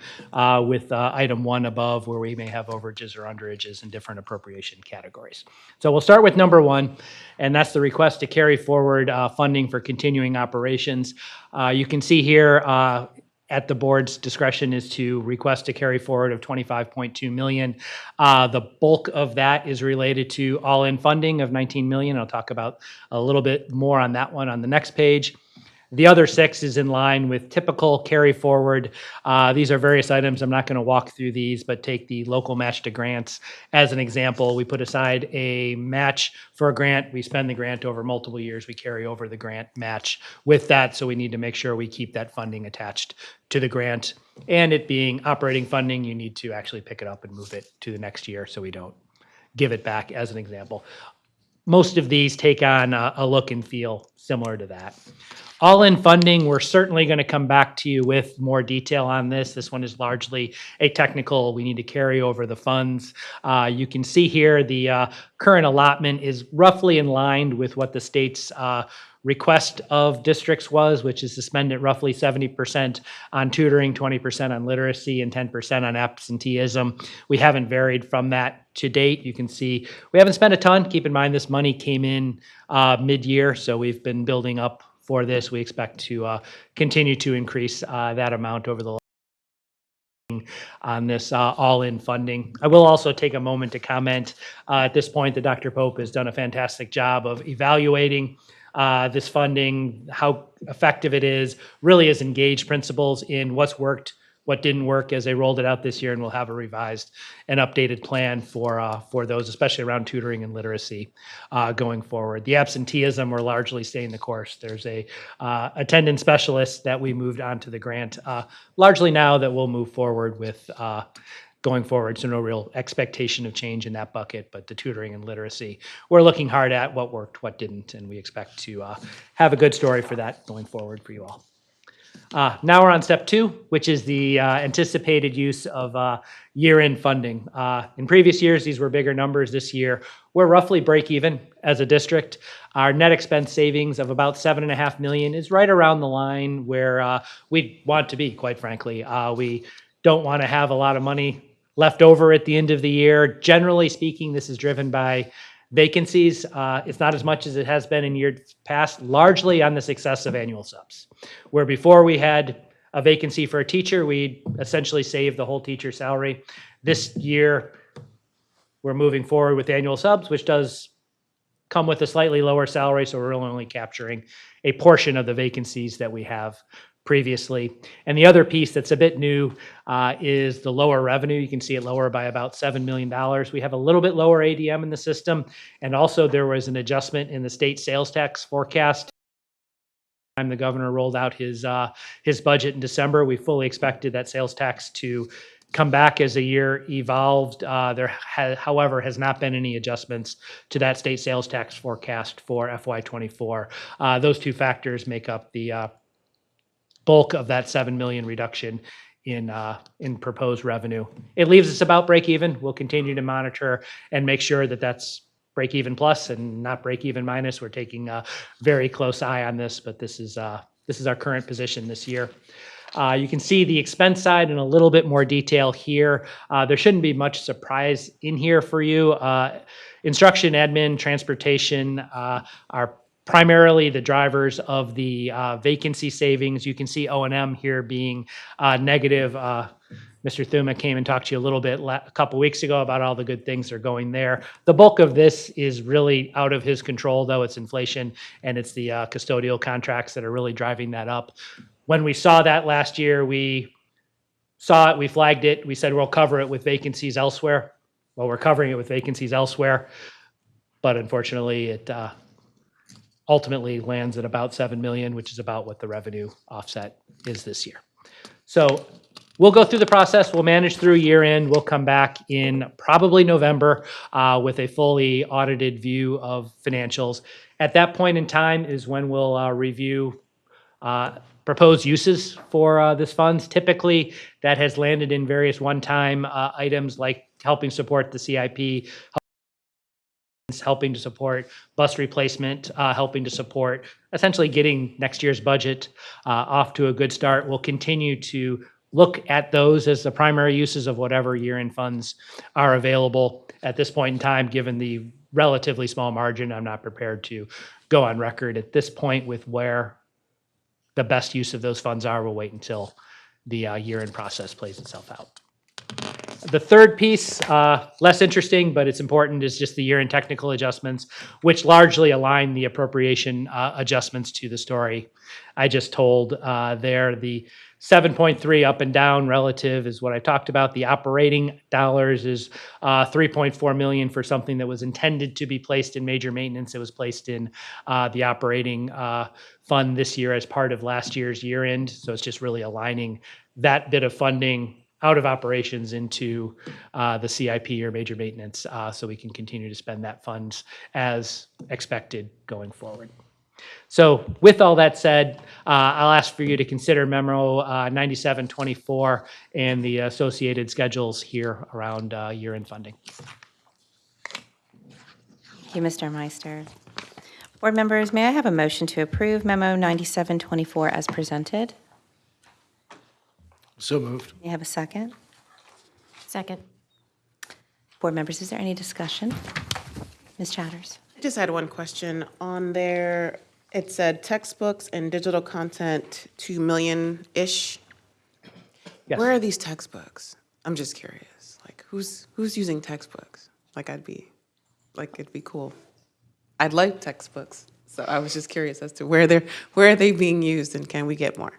with item 1 above, where we may have overages or underages in different appropriation categories. So we'll start with number 1, and that's the request to carry forward funding for continuing operations. You can see here at the board's discretion is to request a carry forward of $25.2 million. The bulk of that is related to all-in funding of $19 million. I'll talk about a little bit more on that one on the next page. The other 6 is in line with typical carry forward. These are various items. I'm not going to walk through these, but take the local match to grants as an example. We put aside a match for a grant. We spend the grant over multiple years. We carry over the grant match with that. So we need to make sure we keep that funding attached to the grant. And it being operating funding, you need to actually pick it up and move it to the next year so we don't give it back as an example. Most of these take on a look and feel similar to that. All-in funding, we're certainly going to come back to you with more detail on this. This one is largely a technical. We need to carry over the funds. You can see here the current allotment is roughly in line with what the state's request of districts was, which is to spend it roughly 70% on tutoring, 20% on literacy, and 10% on absenteeism. We haven't varied from that to date. You can see we haven't spent a ton. Keep in mind this money came in mid-year, so we've been building up for this. We expect to continue to increase that amount over the on this all-in funding. I will also take a moment to comment at this point that Dr. Pope has done a fantastic job of evaluating this funding, how effective it is, really has engaged principals in what's worked, what didn't work as they rolled it out this year, and we'll have a revised and updated plan for those, especially around tutoring and literacy going forward. The absenteeism, we're largely staying the course. There's a attendance specialist that we moved onto the grant largely now that we'll move forward with going forward. So no real expectation of change in that bucket, but the tutoring and literacy, we're looking hard at what worked, what didn't, and we expect to have a good story for that going forward for you all. Now we're on step 2, which is the anticipated use of year-end funding. In previous years, these were bigger numbers. This year, we're roughly break even as a district. Our net expense savings of about $7.5 million is right around the line where we want to be, quite frankly. We don't want to have a lot of money left over at the end of the year. Generally speaking, this is driven by vacancies. It's not as much as it has been in years past, largely on the success of annual subs. Where before we had a vacancy for a teacher, we'd essentially save the whole teacher's salary. This year, we're moving forward with annual subs, which does come with a slightly lower salary, so we're only capturing a portion of the vacancies that we have previously. And the other piece that's a bit new is the lower revenue. You can see it lower by about $7 million. We have a little bit lower ADM in the system. And also there was an adjustment in the state sales tax forecast. Time the governor rolled out his budget in December, we fully expected that sales tax to come back as the year evolved. There, however, has not been any adjustments to that state sales tax forecast for FY24. Those two factors make up the bulk of that $7 million reduction in proposed revenue. It leaves us about break even. We'll continue to monitor and make sure that that's break even plus and not break even minus. We're taking a very close eye on this, but this is our current position this year. You can see the expense side in a little bit more detail here. There shouldn't be much surprise in here for you. Instruction, admin, transportation are primarily the drivers of the vacancy savings. You can see O&M here being negative. Mr. Thuma came and talked to you a little bit a couple weeks ago about all the good things that are going there. The bulk of this is really out of his control, though. It's inflation, and it's the custodial contracts that are really driving that up. When we saw that last year, we saw it, we flagged it, we said we'll cover it with vacancies elsewhere. Well, we're covering it with vacancies elsewhere, but unfortunately, it ultimately lands at about $7 million, which is about what the revenue offset is this year. So we'll go through the process. We'll manage through year end. We'll come back in probably November with a fully audited view of financials. At that point in time is when we'll review proposed uses for this funds. Typically, that has landed in various one-time items like helping support the CIP, helping to support bus replacement, helping to support essentially getting next year's budget off to a good start. We'll continue to look at those as the primary uses of whatever year-end funds are available. At this point in time, given the relatively small margin, I'm not prepared to go on record at this point with where the best use of those funds are. We'll wait until the year-end process plays itself out. The third piece, less interesting, but it's important, is just the year-end technical adjustments, which largely align the appropriation adjustments to the story I just told there. The 7.3 up and down relative is what I talked about. The operating dollars is 3.4 million for something that was intended to be placed in major maintenance. It was placed in the operating fund this year as part of last year's year end. So it's just really aligning that bit of funding out of operations into the CIP or major maintenance, so we can continue to spend that funds as expected going forward. So with all that said, I'll ask for you to consider Memo 9724 and the associated schedules here around year-end funding. Thank you, Mr. Meister. Board members, may I have a motion to approve Memo 9724 as presented? So moved. May I have a second? Second. Board members, is there any discussion? Ms. Chatters? I just had one question. On there, it said textbooks and digital content, 2 million-ish. Yes. Where are these textbooks? I'm just curious. Like, who's using textbooks? Like, it'd be cool. I'd like textbooks. So I was just curious as to where are they being used, and can we get more?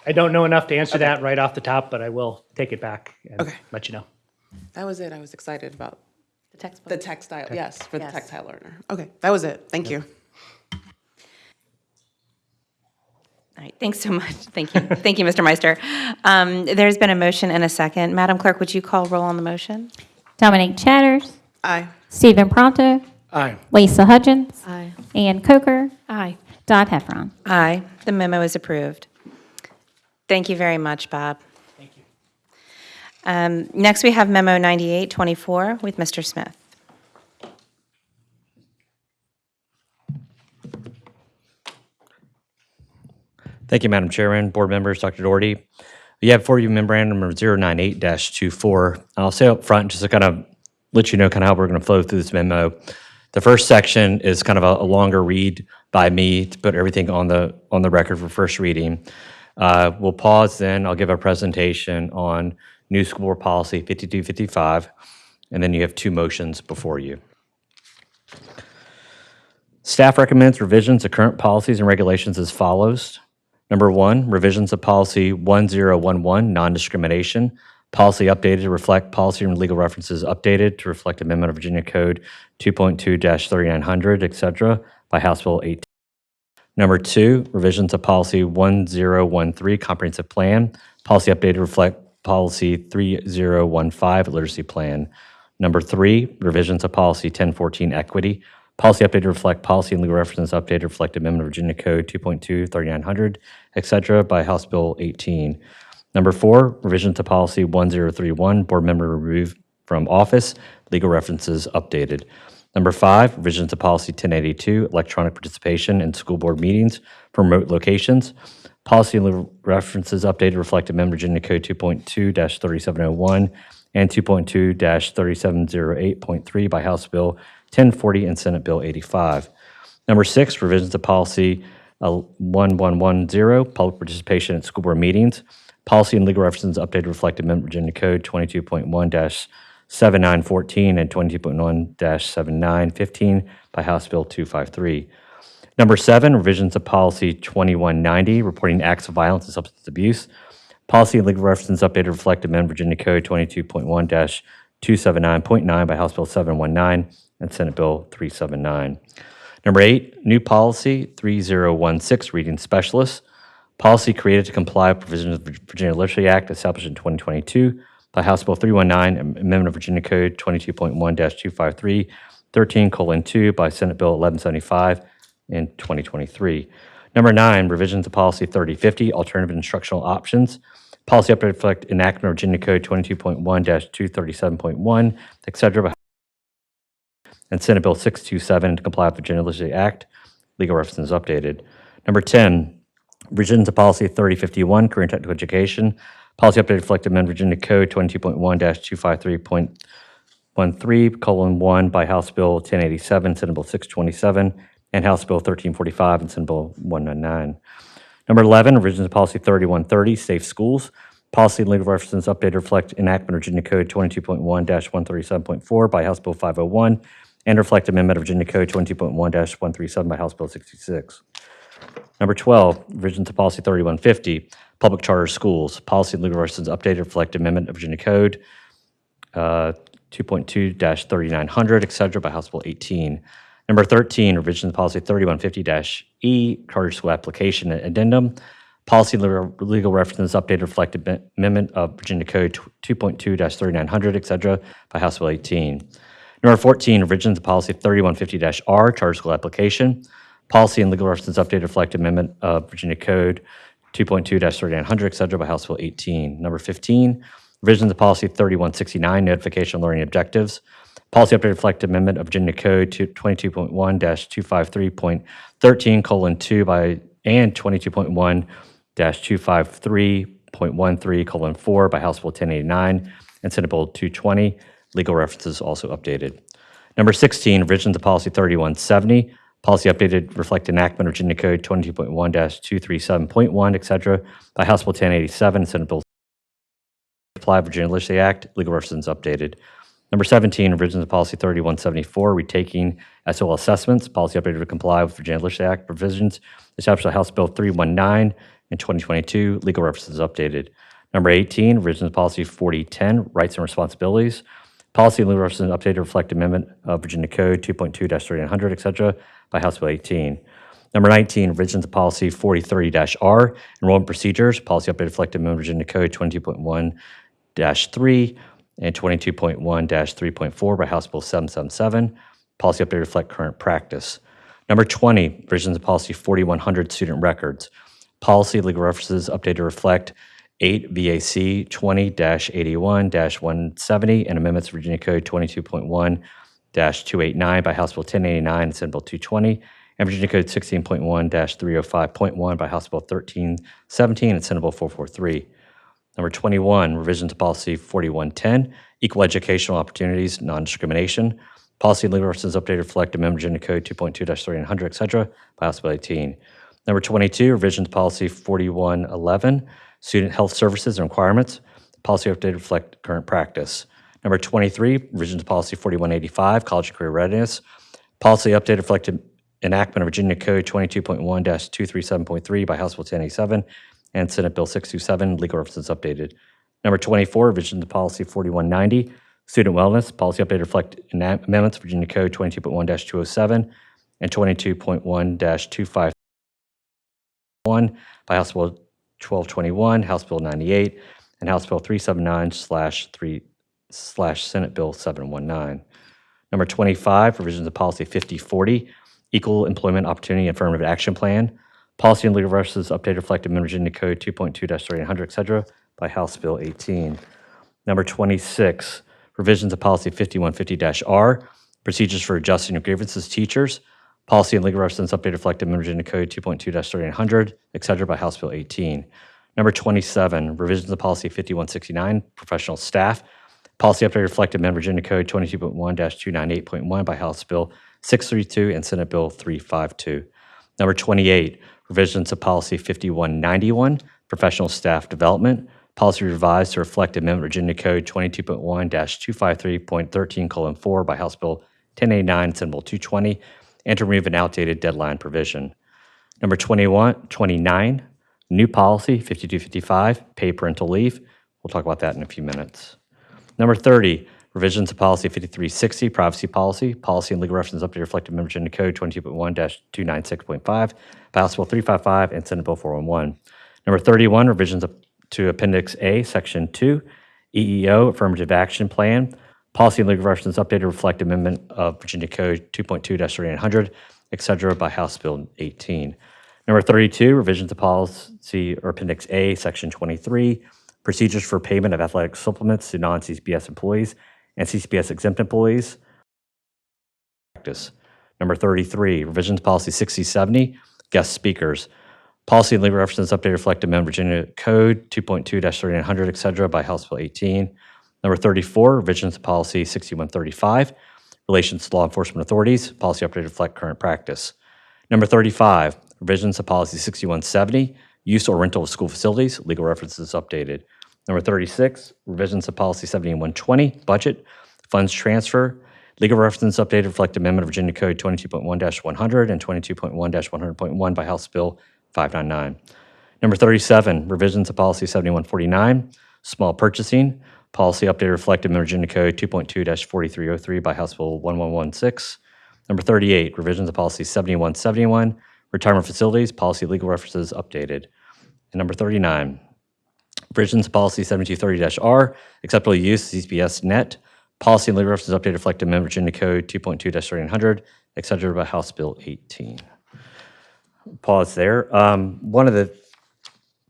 I don't know enough to answer that right off the top, but I will take it back and let you know. That was it. I was excited about The textbook. the textile. Yes, for the Yes. textile learner. Okay, that was it. Thank you. All right, thanks so much. Thank you. Thank you, Mr. Meister. There's been a motion and a second. Madam Clerk, would you call roll on the motion? Dominique Chatters, Aye. Stephen Pronto, Aye. Lisa Hudgens, Aye. Ann Coker, Aye. Dot Heffron. Aye, the memo is approved. Thank you very much, Bob. Thank you. Next, we have Memo 9824 with Mr. Smith. Thank you, Madam Chairman, board members, Dr. Doherty. You have for you memorandum number 098-24. I'll say up front, just to kind of let you know kind of how we're going to flow through this memo. The first section is kind of a longer read by me to put everything on the record for first reading. We'll pause then. I'll give a presentation on new school board policy 5255, and then you have two motions before you. Staff recommends revisions to current policies and regulations as follows. Number 1, revisions of policy 1011, non-discrimination. Policy updated to reflect policy and legal references updated to reflect Amendment of Virginia Code 2.2-3900, et cetera, by House Bill 18. Number 2, revisions of policy 1013, comprehensive plan. Policy updated to reflect policy 3015, literacy plan. Number 3, revisions of policy 1014, equity. Policy updated to reflect policy and legal references updated to reflect Amendment of Virginia Code 2.2-3900, et cetera, by House Bill 18. Number 4, revision to policy 1031, board member removed from office, legal references updated. Number 5, revision to policy 1082, electronic participation in school board meetings from remote locations. Policy and legal references updated to reflect Amendment of Virginia Code 2.2-3701 and 2.2-3708.3 by House Bill 1040 and Senate Bill 85. Number 6, revisions to policy 1110, public participation at school board meetings. Policy and legal references updated to reflect Amendment Virginia Code 22.1-7914 and 22.1-7915 by House Bill 253. Number 7, revisions to policy 2190, reporting acts of violence and substance abuse. Policy and legal references updated to reflect Amendment Virginia Code 22.1-279.9 by House Bill 719 and Senate Bill 379. Number 8, new policy 3016, reading specialists. Policy created to comply with provisions of the Virginia Literacy Act established in 2022 by House Bill 319, Amendment of Virginia Code 22.1-253, 13:2 by Senate Bill 1175 in 2023. Number 9, revisions to policy 3050, alternative instructional options. Policy update to reflect enactment of Virginia Code 22.1-237.1, et cetera, and Senate Bill 627 to comply with the Virginia Literacy Act. Legal references updated. Number 10, revisions to policy 3051, career and technical education. Policy update to reflect Amendment Virginia Code 22.1-253.13:1 by House Bill 1087, Senate Bill 627, and House Bill 1345 and Senate Bill 199. Number 11, revisions to policy 3130, safe schools. Policy and legal references updated reflect enactment of Virginia Code 22.1-137.4 by House Bill 501 and reflect amendment of Virginia Code 22.1-137 by House Bill 66. Number 12, revisions to Policy 3150, public charter schools. Policy and legal references updated reflect amendment of Virginia Code 2.2-3900, et cetera, by House Bill 18. Number 13, revision to Policy 3150-E, charter school application addendum. Policy and legal references updated reflect amendment of Virginia Code 2.2-3900, et cetera, by House Bill 18. Number 14, revision to Policy 3150-R, charter school application. Policy and legal references updated reflect amendment of Virginia Code 2.2-3900, et cetera, by House Bill 18. Number 15, revisions to Policy 3169, notification of learning objectives. Policy update reflect amendment of Virginia Code 22.1-253.13:2 by and 22.1-253.13:4 by House Bill 1089 and Senate Bill 220. Legal references also updated. Number 16, revision to Policy 3170. Policy updated reflect enactment of Virginia Code 22.1-237.1, et cetera, by House Bill 1087 and Senate Bill Apply Virginia Literacy Act. Legal references updated. Number 17, revisions to Policy 3174, retaking SOL assessments. Policy updated to comply with Virginia Literacy Act provisions established by House Bill 319 in 2022. Legal references updated. Number 18, revisions to Policy 4010, rights and responsibilities. Policy and legal references updated to reflect amendment of Virginia Code 2.2-3900, et cetera, by House Bill 18. Number 19, revisions to Policy 4030-R, enrollment procedures. Policy updated to reflect amendment of Virginia Code 22.1-3 and 22.1-3.4 by House Bill 777. Policy update to reflect current practice. Number 20, revisions to Policy 4100 student records. Policy legal references updated to reflect 8 VAC 20-81-170 and amendments to Virginia Code 22.1-289 by House Bill 1089 and Senate Bill 220, and Virginia Code 16.1-305.1 by House Bill 1317 and Senate Bill 443. Number 21, revision to Policy 4110, equal educational opportunities, non-discrimination. Policy and legal references updated to reflect amendment Virginia Code 2.2-3900, et cetera, by House Bill 18. Number 22, revision to Policy 4111, student health services and requirements. Policy updated to reflect current practice. Number 23, revision to Policy 4185, college and career readiness. Policy updated to reflect enactment of Virginia Code 22.1-237.3 by House Bill 1087 and Senate Bill 627, legal references updated. Number 24, revision to Policy 4190, student wellness. Policy updated to reflect amendments to Virginia Code 22.1-207 and 22.1-251 by House Bill 1221, House Bill 98, and House Bill 379/Senate Bill 719. Number 25, revisions to Policy 5040, Equal Employment Opportunity Affirmative Action Plan. Policy and legal references updated to reflect amendment Virginia Code 2.2-3900, et cetera, by House Bill 18. Number 26, revisions to Policy 5150-R, procedures for adjusting grievances teachers. Policy and legal references updated to reflect amendment Virginia Code 2.2-3900, et cetera, by House Bill 18. Number 27, revisions to Policy 5169, professional staff. Policy updated to reflect amendment Virginia Code 22.1-298.1 by House Bill 632 and Senate Bill 352. Number 28, revisions to Policy 5191, professional staff development. Policy revised to reflect amendment Virginia Code 22.1-253.13:4 by House Bill 1089 and Senate Bill 220, and to remove an outdated deadline provision. Number 29, new policy 5255, paid parental leave. We'll talk about that in a few minutes. Number 30, revisions to Policy 5360, privacy policy. Policy and legal references updated to reflect amendment Virginia Code 22.1-296.5 by House Bill 355 and Senate Bill 411. Number 31, revisions to Appendix A, Section 2, EEO, Affirmative Action Plan. Policy and legal references updated to reflect amendment of Virginia Code 2.2-3900, et cetera, by House Bill 18. Number 32, revisions to Policy or Appendix A, Section 23, procedures for payment of athletic supplements to non-CCPS employees and CCPS exempt employees. Practice. Number 33, revisions to Policy 6070, guest speakers. Policy and legal references updated to reflect amendment Virginia Code 2.2-3900, et cetera, by House Bill 18. Number 34, revisions to Policy 6135, relations to law enforcement authorities. Policy updated to reflect current practice. Number 35, revisions to Policy 6170, use or rental of school facilities. Legal references updated. Number 36, revisions to policy 7120, budget, funds transfer, legal references updated reflect amendment of Virginia Code 22.1-100 and 22.1-100.1 by House Bill 599. Number 37, revisions to policy 7149, small purchasing, policy updated reflected in Virginia Code 2.2-4303 by House Bill 1116. Number 38, revisions to policy 7171, retirement facilities, policy legal references updated. And number 39, revisions to policy 7230-R, acceptable use, CCPS net, policy and legal references updated reflected in Virginia Code 2.2-3900, et cetera, by House Bill 18. Pause there. One of the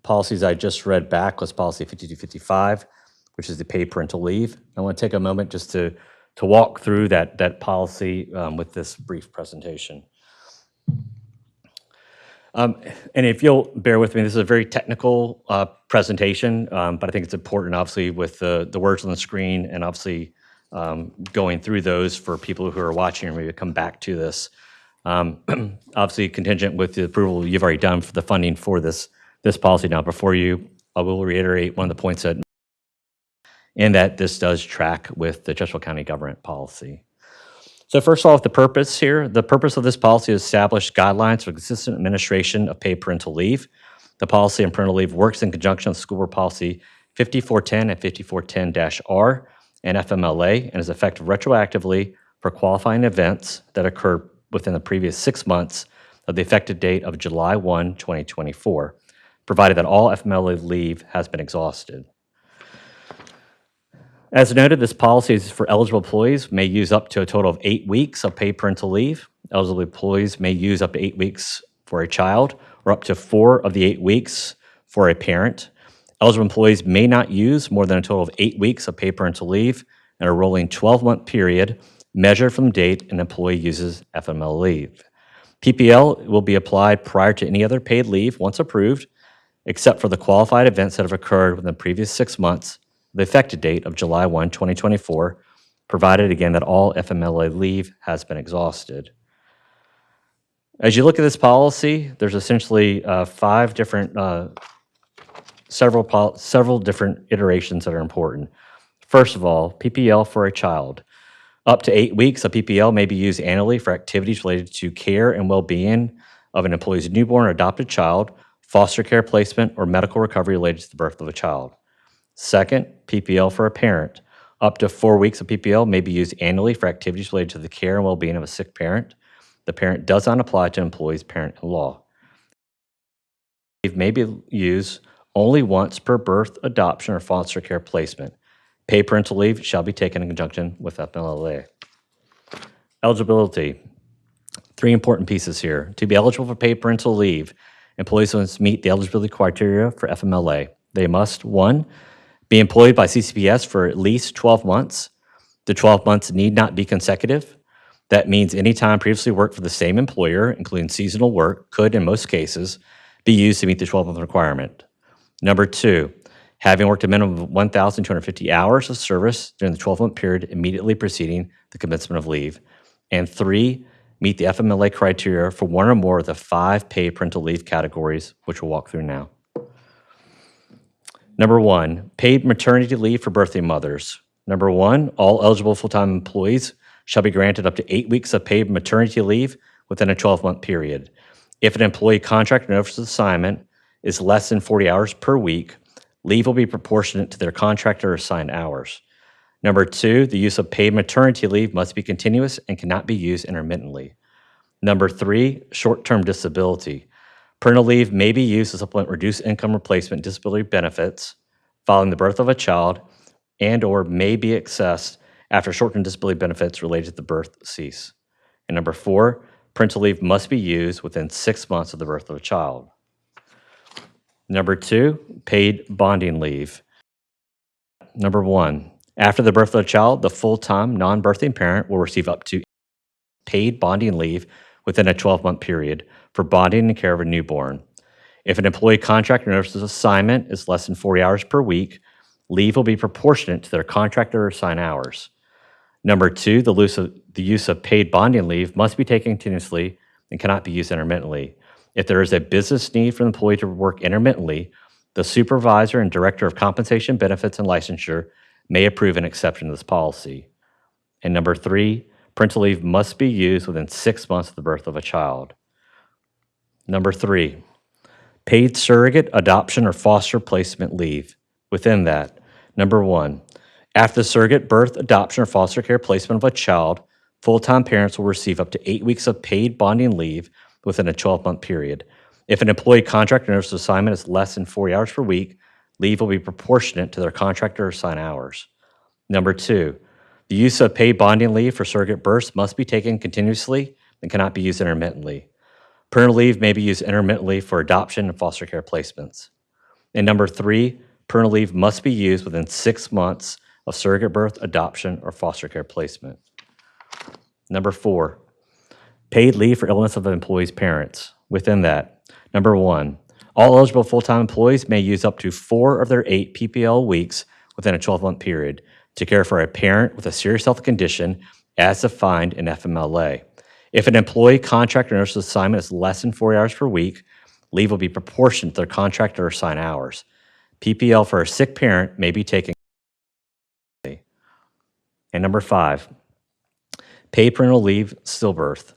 policies I just read back was policy 5255, which is the paid parental leave. I want to take a moment just to walk through that policy with this brief presentation. And if you'll bear with me, this is a very technical presentation, but I think it's important, obviously, with the words on the screen and obviously going through those for people who are watching or maybe come back to this. Obviously, contingent with the approval you've already done for the funding for this policy now before you, I will reiterate one of the points that in that this does track with the Chesterfield County government policy. So first off, the purpose here. The purpose of this policy is to establish guidelines for consistent administration of paid parental leave. The policy on parental leave works in conjunction with School Board Policy 5410 and 5410-R and FMLA and is effective retroactively for qualifying events that occurred within the previous 6 months of the effective date of July 1, 2024, provided that all FMLA leave has been exhausted. As noted, this policy is for eligible employees may use up to a total of 8 weeks of paid parental leave. Eligible employees may use up to 8 weeks for a child or up to 4 of the 8 weeks for a parent. Eligible employees may not use more than a total of 8 weeks of paid parental leave in a rolling 12-month period measured from the date an employee uses FMLA leave. PPL will be applied prior to any other paid leave once approved, except for the qualified events that have occurred within the previous 6 months, the effective date of July 1, 2024, provided again that all FMLA leave has been exhausted. As you look at this policy, there's essentially several different iterations that are important. First of all, PPL for a child. Up to 8 weeks of PPL may be used annually for activities related to care and well-being of an employee's newborn or adopted child, foster care placement, or medical recovery related to the birth of a child. Second, PPL for a parent. Up to 4 weeks of PPL may be used annually for activities related to the care and well-being of a sick parent. The parent does not apply to an employee's parent-in-law. Leave may be used only once per birth, adoption, or foster care placement. Paid parental leave shall be taken in conjunction with FMLA. Eligibility. 3 important pieces here. To be eligible for paid parental leave, employees must meet the eligibility criteria for FMLA. They must, 1, be employed by CCPS for at least 12 months. The 12 months need not be consecutive. That means any time previously worked for the same employer, including seasonal work, could, in most cases, be used to meet the 12-month requirement. Number 2, having worked a minimum of 1,250 hours of service during the 12-month period immediately preceding the commencement of leave. And 3, meet the FMLA criteria for one or more of the 5 paid parental leave categories, which we'll walk through now. Number 1, paid maternity leave for birthing mothers. Number 1, all eligible full-time employees shall be granted up to 8 weeks of paid maternity leave within a 12-month period. If an employee contract or notice of assignment is less than 40 hours per week, leave will be proportionate to their contract or assigned hours. Number 2, the use of paid maternity leave must be continuous and cannot be used intermittently. Number 3, short-term disability. Parental leave may be used to supplement reduced income replacement disability benefits following the birth of a child and or may be accessed after short-term disability benefits related to the birth cease. And number 4, parental leave must be used within 6 months of the birth of a child. Number 2, paid bonding leave. Number 1, after the birth of a child, the full-time non-birthing parent will receive up to paid bonding leave within a 12-month period for bonding and care of a newborn. If an employee contract or notice of assignment is less than 40 hours per week, leave will be proportionate to their contract or assigned hours. Number 2, the use of paid bonding leave must be taken continuously and cannot be used intermittently. If there is a business need for the employee to work intermittently, The supervisor and director of compensation, benefits, and licensure may approve an exception to this policy. And number 3, parental leave must be used within 6 months of the birth of a child. Number 3, paid surrogate, adoption, or foster placement leave. Within that, number 1, after the surrogate, birth, adoption, or foster care placement of a child, full-time parents will receive up to 8 weeks of paid bonding leave within a 12-month period. If an employee contract or nurse assignment is less than 40 hours per week, leave will be proportionate to their contract or assigned hours. Number 2, the use of paid bonding leave for surrogate births must be taken continuously and cannot be used intermittently. Parental leave may be used intermittently for adoption and foster care placements. And number 3, parental leave must be used within 6 months of surrogate birth, adoption, or foster care placement. Number 4, paid leave for illness of an employee's parents. Within that, number 1, all eligible full-time employees may use up to 4 of their 8 PPL weeks within a 12-month period to care for a parent with a serious health condition as defined in FMLA. If an employee contract or nurse assignment is less than 40 hours per week, leave will be proportionate to their contract or assigned hours. PPL for a sick parent may be taken. And number 5, paid parental leave stillbirth.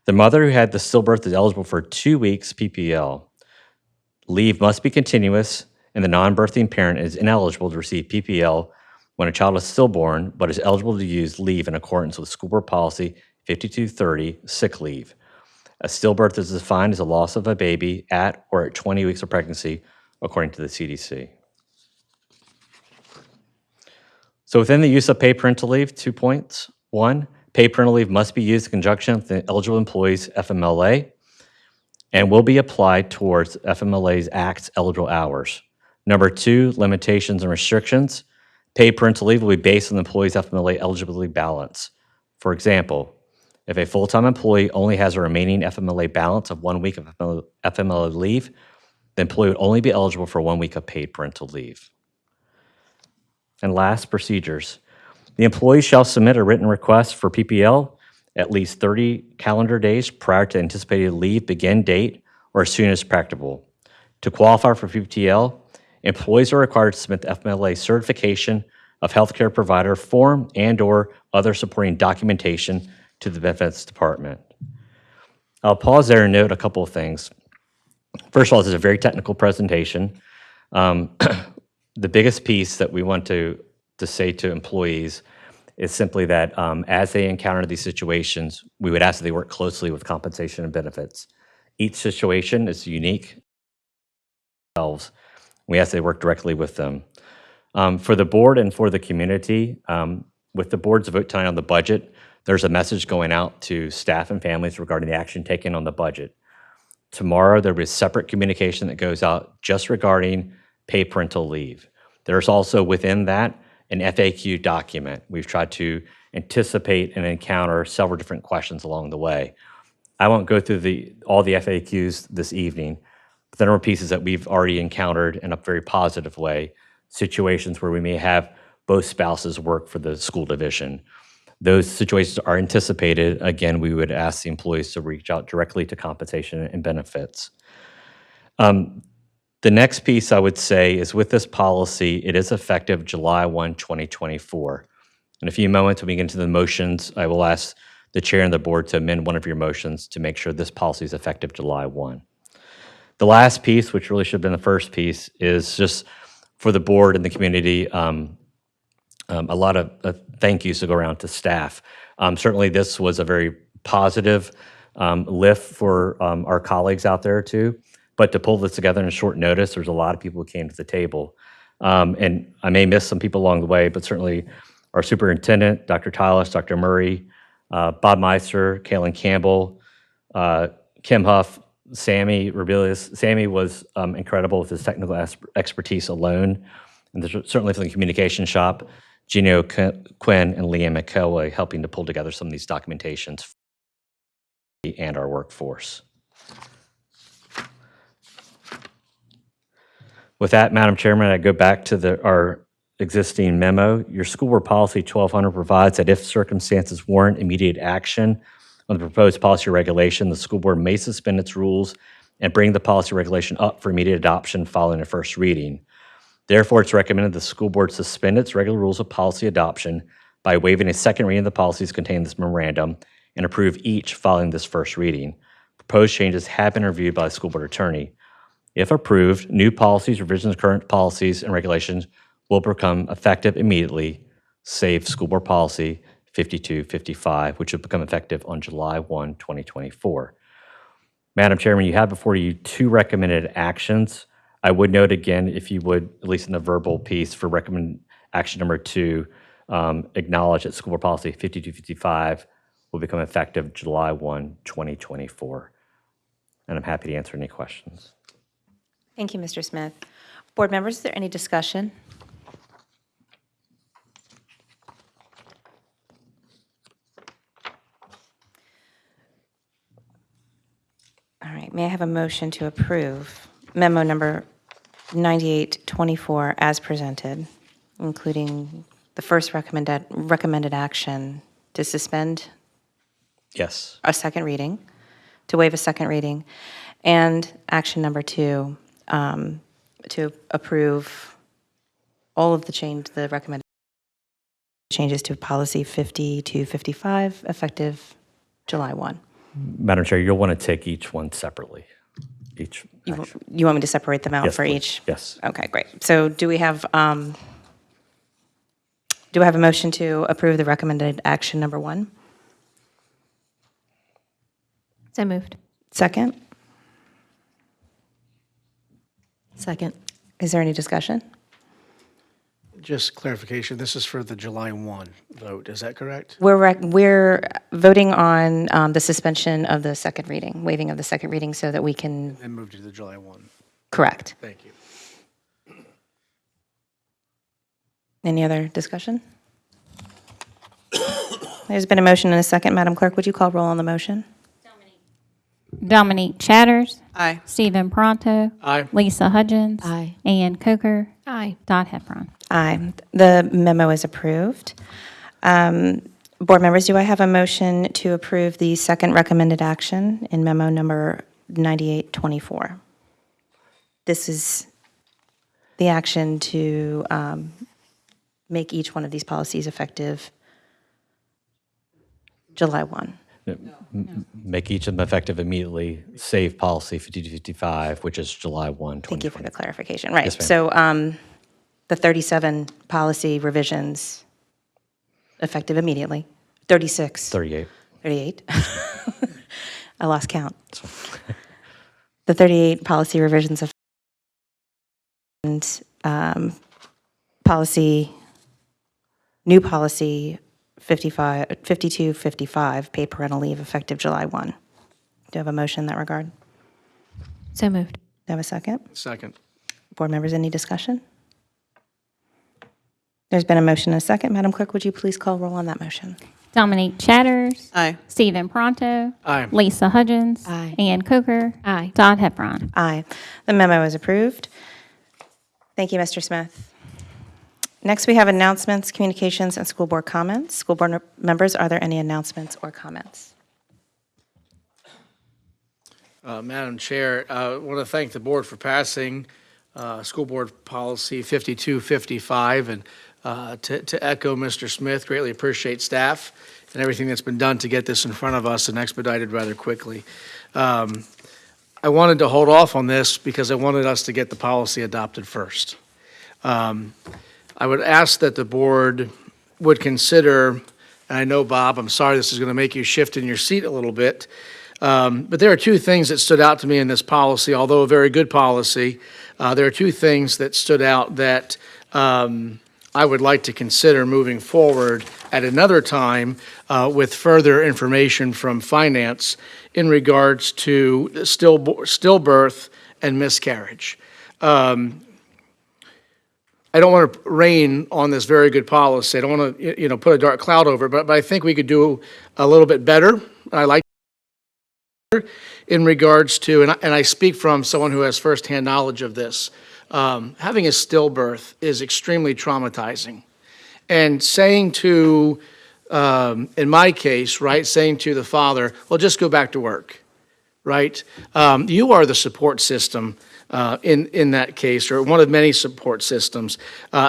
The mother who had the stillbirth is eligible for 2 weeks PPL. Leave must be continuous, and the non-birthing parent is ineligible to receive PPL when a child is stillborn, but is eligible to use leave in accordance with School Board Policy 5230, sick leave. A stillbirth is defined as a loss of a baby at or at 20 weeks of pregnancy, according to the CDC. So within the use of paid parental leave, 2 points. 1, paid parental leave must be used in conjunction with the eligible employee's FMLA and will be applied towards FMLA's Act's eligible hours. Number 2, limitations and restrictions. Paid parental leave will be based on the employee's FMLA eligibility balance. For example, if a full-time employee only has a remaining FMLA balance of 1 week of FMLA leave, the employee would only be eligible for 1 week of paid parental leave. And last, procedures. The employee shall submit a written request for PPL at least 30 calendar days prior to anticipated leave begin date or as soon as practicable. To qualify for PPL, employees are required to submit the FMLA certification of healthcare provider form and/or other supporting documentation to the benefits department. I'll pause there and note a couple of things. First of all, this is a very technical presentation. The biggest piece that we want to say to employees is simply that as they encounter these situations, we would ask that they work closely with compensation and benefits. Each situation is unique. We ask they work directly with them. For the board and for the community, with the board's vote tonight on the budget, there's a message going out to staff and families regarding the action taken on the budget. Tomorrow, there'll be a separate communication that goes out just regarding paid parental leave. There's also within that an FAQ document. We've tried to anticipate and encounter several different questions along the way. I won't go through all the FAQs this evening, but there are pieces that we've already encountered in a very positive way, situations where we may have both spouses work for the school division. Those situations are anticipated. Again, we would ask the employees to reach out directly to compensation and benefits. The next piece I would say is with this policy, it is effective July 1, 2024. In a few moments, when we get into the motions, I will ask the chair and the board to amend one of your motions to make sure this policy is effective July 1. The last piece, which really should have been the first piece, is just for the board and the community, a lot of thank yous to go around to staff. Certainly this was a very positive lift for our colleagues out there too. But to pull this together in short notice, there's a lot of people who came to the table. And I may miss some people along the way, but certainly our superintendent, Dr. Tyler, Dr. Murray, Bob Meister, Kaylin Campbell, Kim Huff, Sammy Rebellious. Sammy was incredible with his technical expertise alone. And certainly from the communication shop, Gino Quinn and Leanne McElway helping to pull together some of these documentations and our workforce. With that, Madam Chairman, I go back to our existing memo. Your School Board Policy 1200 provides that if circumstances warrant immediate action on the proposed policy or regulation, the school board may suspend its rules and bring the policy regulation up for immediate adoption following a first reading. Therefore, it's recommended the school board suspend its regular rules of policy adoption by waiving a second reading of the policies contained in this memorandum and approve each following this first reading. Proposed changes have been reviewed by the school board attorney. If approved, new policies, revisions of current policies and regulations will become effective immediately, save School Board Policy 5255, which will become effective on July 1, 2024. Madam Chairman, you have before you two recommended actions. I would note again, if you would, at least in the verbal piece for recommend action number 2, acknowledge that School Board Policy 5255 will become effective July 1, 2024. And I'm happy to answer any questions. Thank you, Mr. Smith. Board members, is there any discussion? All right, may I have a motion to approve memo number 9824 as presented, including the first recommended action to suspend Yes. a second reading, to waive a second reading, and action number 2, to approve all of the recommended changes to policy 5255, effective July 1. Madam Chair, you'll want to take each one separately. Each action. You want me to separate them out Yes, for please. each? Yes. Okay, great. So do I have a motion to approve the recommended action number 1? So moved. Second? Second. Is there any discussion? Just clarification, this is for the July 1 vote, is that correct? We're voting on the suspension of the second reading, waiving of the second reading so that we can, And move to the July 1. correct. Thank you. Any other discussion? There's been a motion and a second. Madam Clerk, would you call roll on the motion? Dominique Chatters. Aye. Stephen Pronto. Aye. Lisa Hudgens. Aye. Ann Coker. Aye. Dot Heffron. Aye. The memo is approved. Board members, do I have a motion to approve the second recommended action in memo number 9824? This is the action to make each one of these policies effective July 1. Make each of them effective immediately, save policy 5255, which is July 1, Thank you for 2020. the clarification. Right. Yes, ma'am. So the 37 policy revisions effective immediately. 36. 38. 38. I lost count. The 38 policy revisions of and new policy 5255, paid parental leave, effective July 1. Do you have a motion in that regard? So moved. Do you have a second? Second. Board members, any discussion? There's been a motion and a second. Madam Clerk, would you please call roll on that motion? Dominique Chatters. Aye. Stephen Pronto. Aye. Lisa Hudgens. Aye. Ann Coker. Aye. Dot Heffron. Aye. The memo is approved. Thank you, Mr. Smith. Next, we have announcements, communications, and school board comments. School board members, are there any announcements or comments? Madam Chair, I want to thank the board for passing School Board Policy 5255, and to echo Mr. Smith, greatly appreciate staff and everything that's been done to get this in front of us and expedited rather quickly. I wanted to hold off on this because I wanted us to get the policy adopted first. I would ask that the board would consider, and I know, Bob, I'm sorry this is going to make you shift in your seat a little bit, but there are two things that stood out to me in this policy, although a very good policy. There are two things that stood out that I would like to consider moving forward at another time with further information from finance in regards to stillbirth and miscarriage. I don't want to rain on this very good policy. I don't want to, put a dark cloud over it, but I think we could do a little bit better. I like in regards to, and I speak from someone who has firsthand knowledge of this, having a stillbirth is extremely traumatizing. And saying to, in my case, right, saying to the father, well, just go back to work, right? You are the support system in that case, or one of many support systems.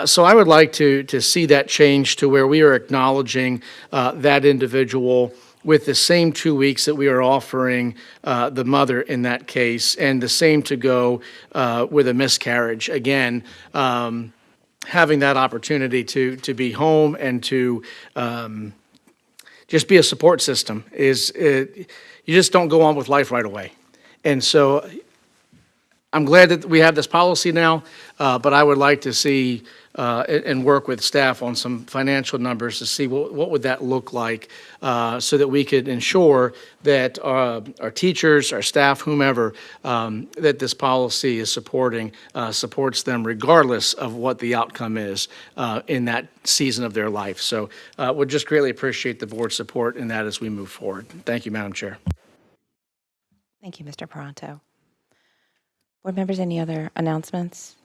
So I would like to see that change to where we are acknowledging that individual with the same 2 weeks that we are offering the mother in that case, and the same to go with a miscarriage. Again, having that opportunity to be home and to just be a support system you just don't go on with life right away. And so I'm glad that we have this policy now, but I would like to see and work with staff on some financial numbers to see what would that look like, so that we could ensure that our teachers, our staff, whomever, that this policy is supports them regardless of what the outcome is in that season of their life. So would just greatly appreciate the board's support in that as we move forward. Thank you, Madam Chair. Thank you, Mr. Paranto. Board members, any other announcements?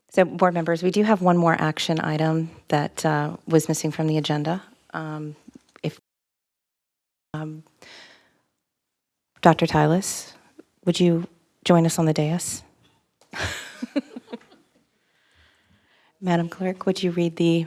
So, board members, we do have one more action item that was missing from the agenda. If Dr. Tylis, would you join us on the dais? Madam Clerk, would you read the...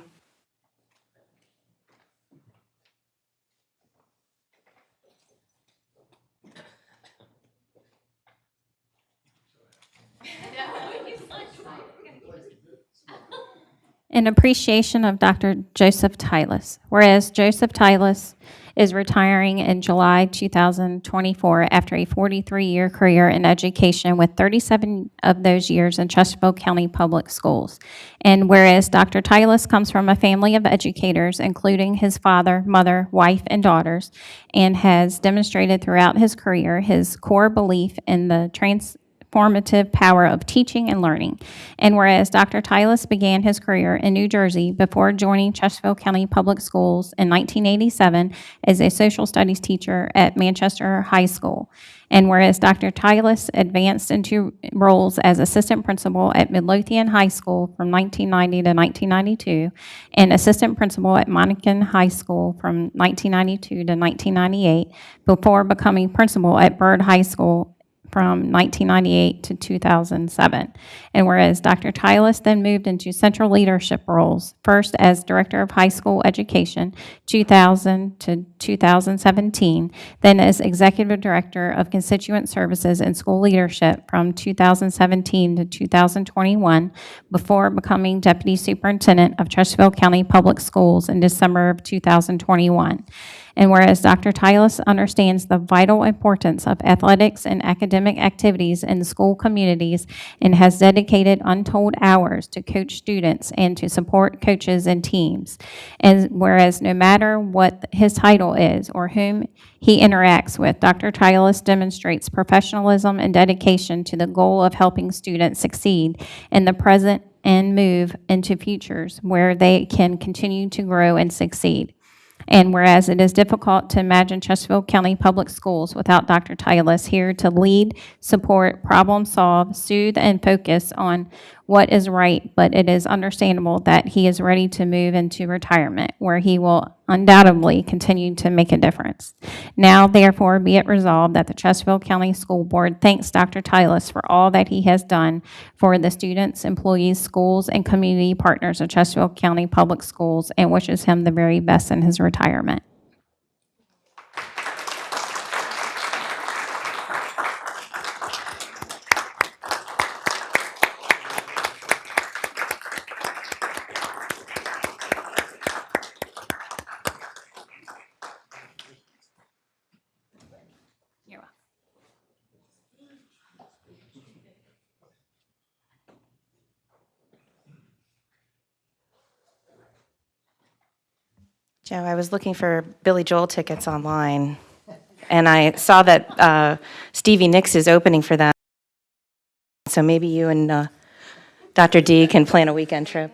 In appreciation of Dr. Joseph Tylis. Whereas Joseph Tylis is retiring in July 2024 after a 43-year career in education with 37 of those years in Chesterfield County Public Schools. And whereas Dr. Tylis comes from a family of educators, including his father, mother, wife, and daughters, and has demonstrated throughout his career his core belief in the transformative power of teaching and learning. And whereas Dr. Tylis began his career in New Jersey before joining Chesterfield County Public Schools in 1987 as a social studies teacher at Manchester High School. And whereas Dr. Tylis advanced into roles as assistant principal at Midlothian High School from 1990 to 1992 and assistant principal at Monacan High School from 1992 to 1998 before becoming principal at Byrd High School from 1998 to 2007. And whereas Dr. Tylis then moved into central leadership roles, first as Director of High School Education, 2000 to 2017, then as Executive Director of Constituent Services and School Leadership from 2017 to 2021, before becoming Deputy Superintendent of Chesterfield County Public Schools in December of 2021. And whereas Dr. Tylis understands the vital importance of athletics and academic activities in school communities and has dedicated untold hours to coach students and to support coaches and teams. And whereas no matter what his title is or whom he interacts with, Dr. Tylis demonstrates professionalism and dedication to the goal of helping students succeed in the present and move into futures where they can continue to grow and succeed. And whereas it is difficult to imagine Chesterfield County Public Schools without Dr. Tylis here to lead, support, problem solve, soothe, and focus on what is right, but it is understandable that he is ready to move into retirement, where he will undoubtedly continue to make a difference. Now, therefore, be it resolved that the Chesterfield County School Board thanks Dr. Tylis for all that he has done for the students, employees, schools, and community partners of Chesterfield County Public Schools and wishes him the very best in his retirement. You're welcome. Joe, I was looking for Billy Joel tickets online, and I saw that Stevie Nicks is opening for them. So maybe you and Dr. D can plan a weekend trip.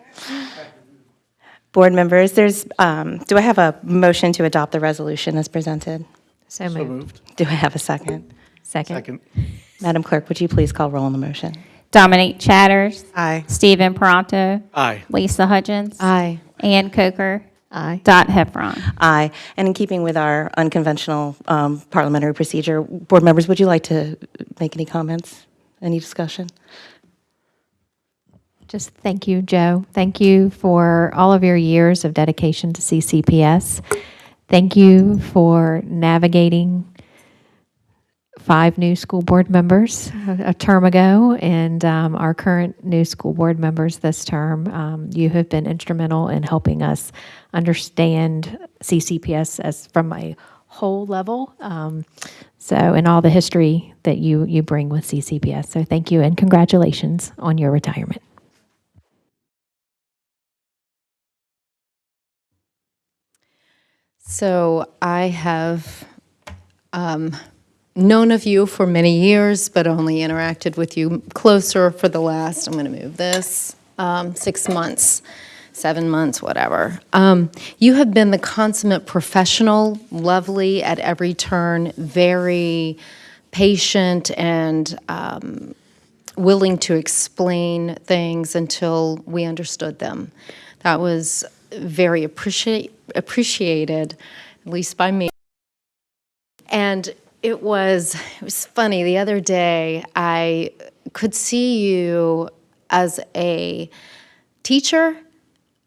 Board members, do I have a motion to adopt the resolution as presented? So So moved. moved. Do I have a second? Second. Second. Madam Clerk, would you please call roll on the motion? Dominique Chatters. Aye. Stephen Peranto. Aye. Lisa Hudgens. Aye. Ann Coker. Aye. Dot Heffron. Aye. And in keeping with our unconventional parliamentary procedure, board members, would you like to make any comments? Any discussion? Just thank you, Joe. Thank you for all of your years of dedication to CCPS. Thank you for navigating 5 new school board members a term ago, and our current new school board members this term. You have been instrumental in helping us understand CCPS as from a whole level. And all the history that you bring with CCPS. So thank you and congratulations on your retirement. So I have known of you for many years, but only interacted with you closer for the last, I'm going to move this, 6 months, 7 months, whatever. You have been the consummate professional, lovely at every turn, very patient and willing to explain things until we understood them. That was very appreciated, at least by me. And it was funny. The other day, I could see you as a teacher,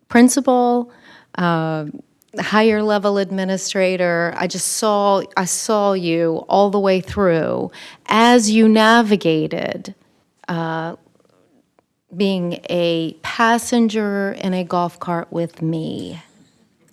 principal, higher level administrator. I saw you all the way through as you navigated being a passenger in a golf cart with me.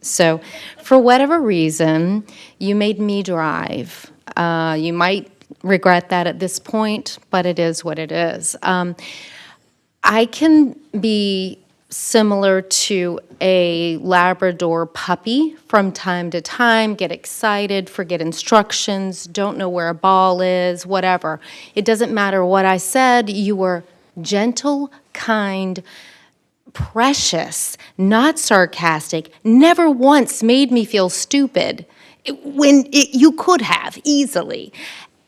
So for whatever reason, you made me drive. You might regret that at this point, but it is what it is. I can be similar to a Labrador puppy from time to time, get excited, forget instructions, don't know where a ball is, whatever. It doesn't matter what I said, you were gentle, kind, precious, not sarcastic, never once made me feel stupid you could have easily.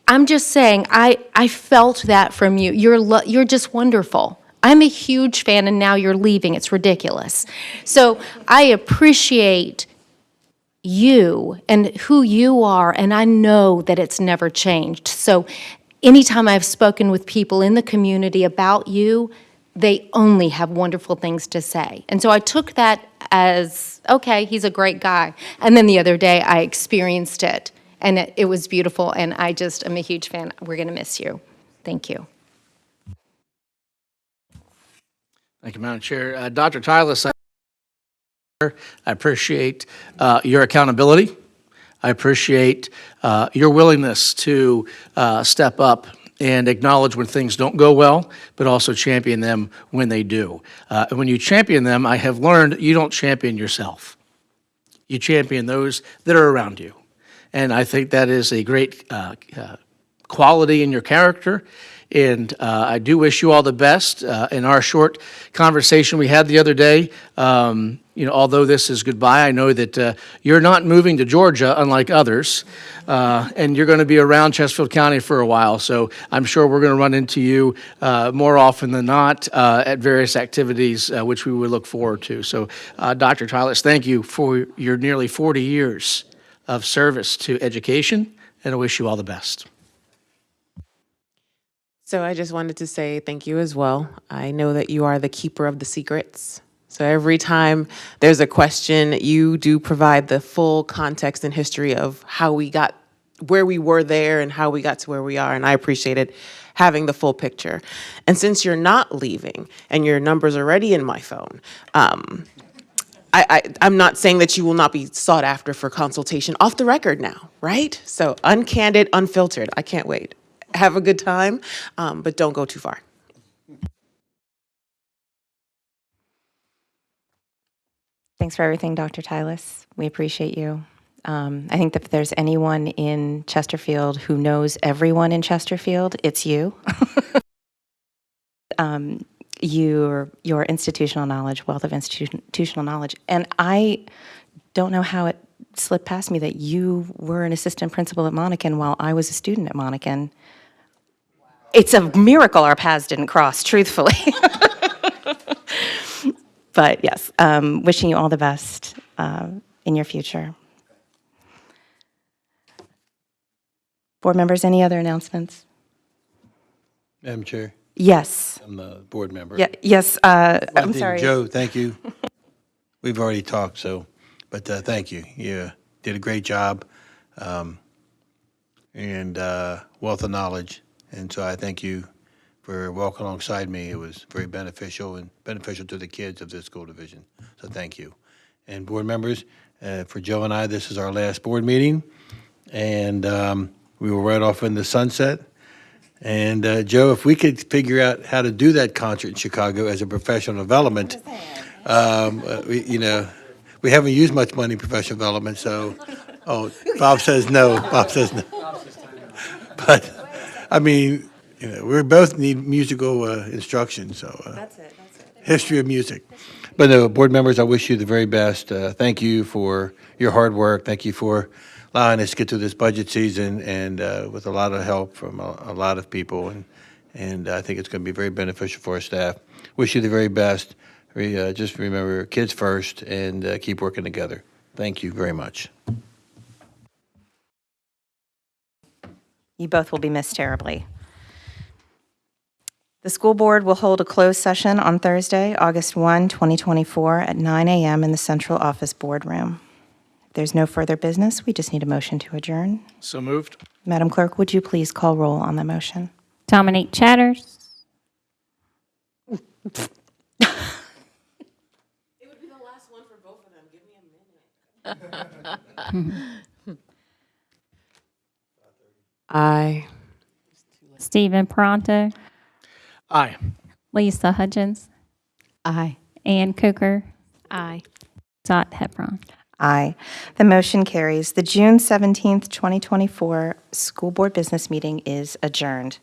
I'm just saying, I felt that from you. You're just wonderful. I'm a huge fan, and now you're leaving. It's ridiculous. So I appreciate you and who you are, and I know that it's never changed. So anytime I've spoken with people in the community about you, they only have wonderful things to say. And so I took that as, okay, he's a great guy. And then the other day I experienced it, and it was beautiful, and I just am a huge fan. We're going to miss you. Thank you. Thank you, Madam Chair. Dr. Tyler, I appreciate your accountability. I appreciate your willingness to step up and acknowledge when things don't go well, but also champion them when they do. And when you champion them, I have learned you don't champion yourself. You champion those that are around you. And I think that is a great quality in your character. And I do wish you all the best. In our short conversation we had the other day, although this is goodbye, I know that you're not moving to Georgia, unlike others, and you're going to be around Chesterfield County for a while. So I'm sure we're going to run into you more often than not at various activities, which we would look forward to. So, Dr. Tyler, thank you for your nearly 40 years of service to education, and I wish you all the best. So I just wanted to say thank you as well. I know that you are the keeper of the secrets. So every time there's a question, you do provide the full context and history of how we got where we were there and how we got to where we are. And I appreciated having the full picture. And since you're not leaving and your number's already in my phone, I'm not saying that you will not be sought after for consultation off the record now, right? So uncandid, unfiltered. I can't wait. Have a good time, but don't go too far. Thanks for everything, Dr. Tylis. We appreciate you. I think that if there's anyone in Chesterfield who knows everyone in Chesterfield, it's you. Your institutional knowledge, wealth of institutional knowledge. And I don't know how it slipped past me that you were an assistant principal at Monacan while I was a student at Monacan. it's a miracle our paths didn't cross, truthfully. But yes, wishing you all the best in your future. Board members, any other announcements? Madam Chair, Yes. I'm the board member. Yeah. Yes. One I'm thing, sorry. Joe, thank you. We've already talked, but thank you. You did a great job and wealth of knowledge. And so I thank you for walking alongside me. It was very beneficial and beneficial to the kids of this school division. So thank you. And board members, for Joe and I, this is our last board meeting. And we will right off in the sunset. And Joe, if we could figure out how to do that concert in Chicago as a professional development, we haven't used much money in professional development, so, Bob says no, Bob says no. But, I mean, we both need musical instruction, so. That's it. History of music. But no, board members, I wish you the very best. Thank you for your hard work. Thank you for allowing us to get through this budget season and with a lot of help from a lot of people. And I think it's going to be very beneficial for our staff. Wish you the very best. Just remember, kids first, and keep working together. Thank you very much. You both will be missed terribly. The school board will hold a closed session on Thursday, August 1, 2024, at 9 a.m. in the central office boardroom. If there's no further business, we just need a motion to adjourn. So moved. Madam Clerk, would you please call roll on the motion? Dominique Chatters. Aye. Stephen Pronto. Aye. Lisa Hudgens. Aye. Ann Coker. Aye. Dot Hepron. Aye. The motion carries. The June 17th, 2024 school board business meeting is adjourned.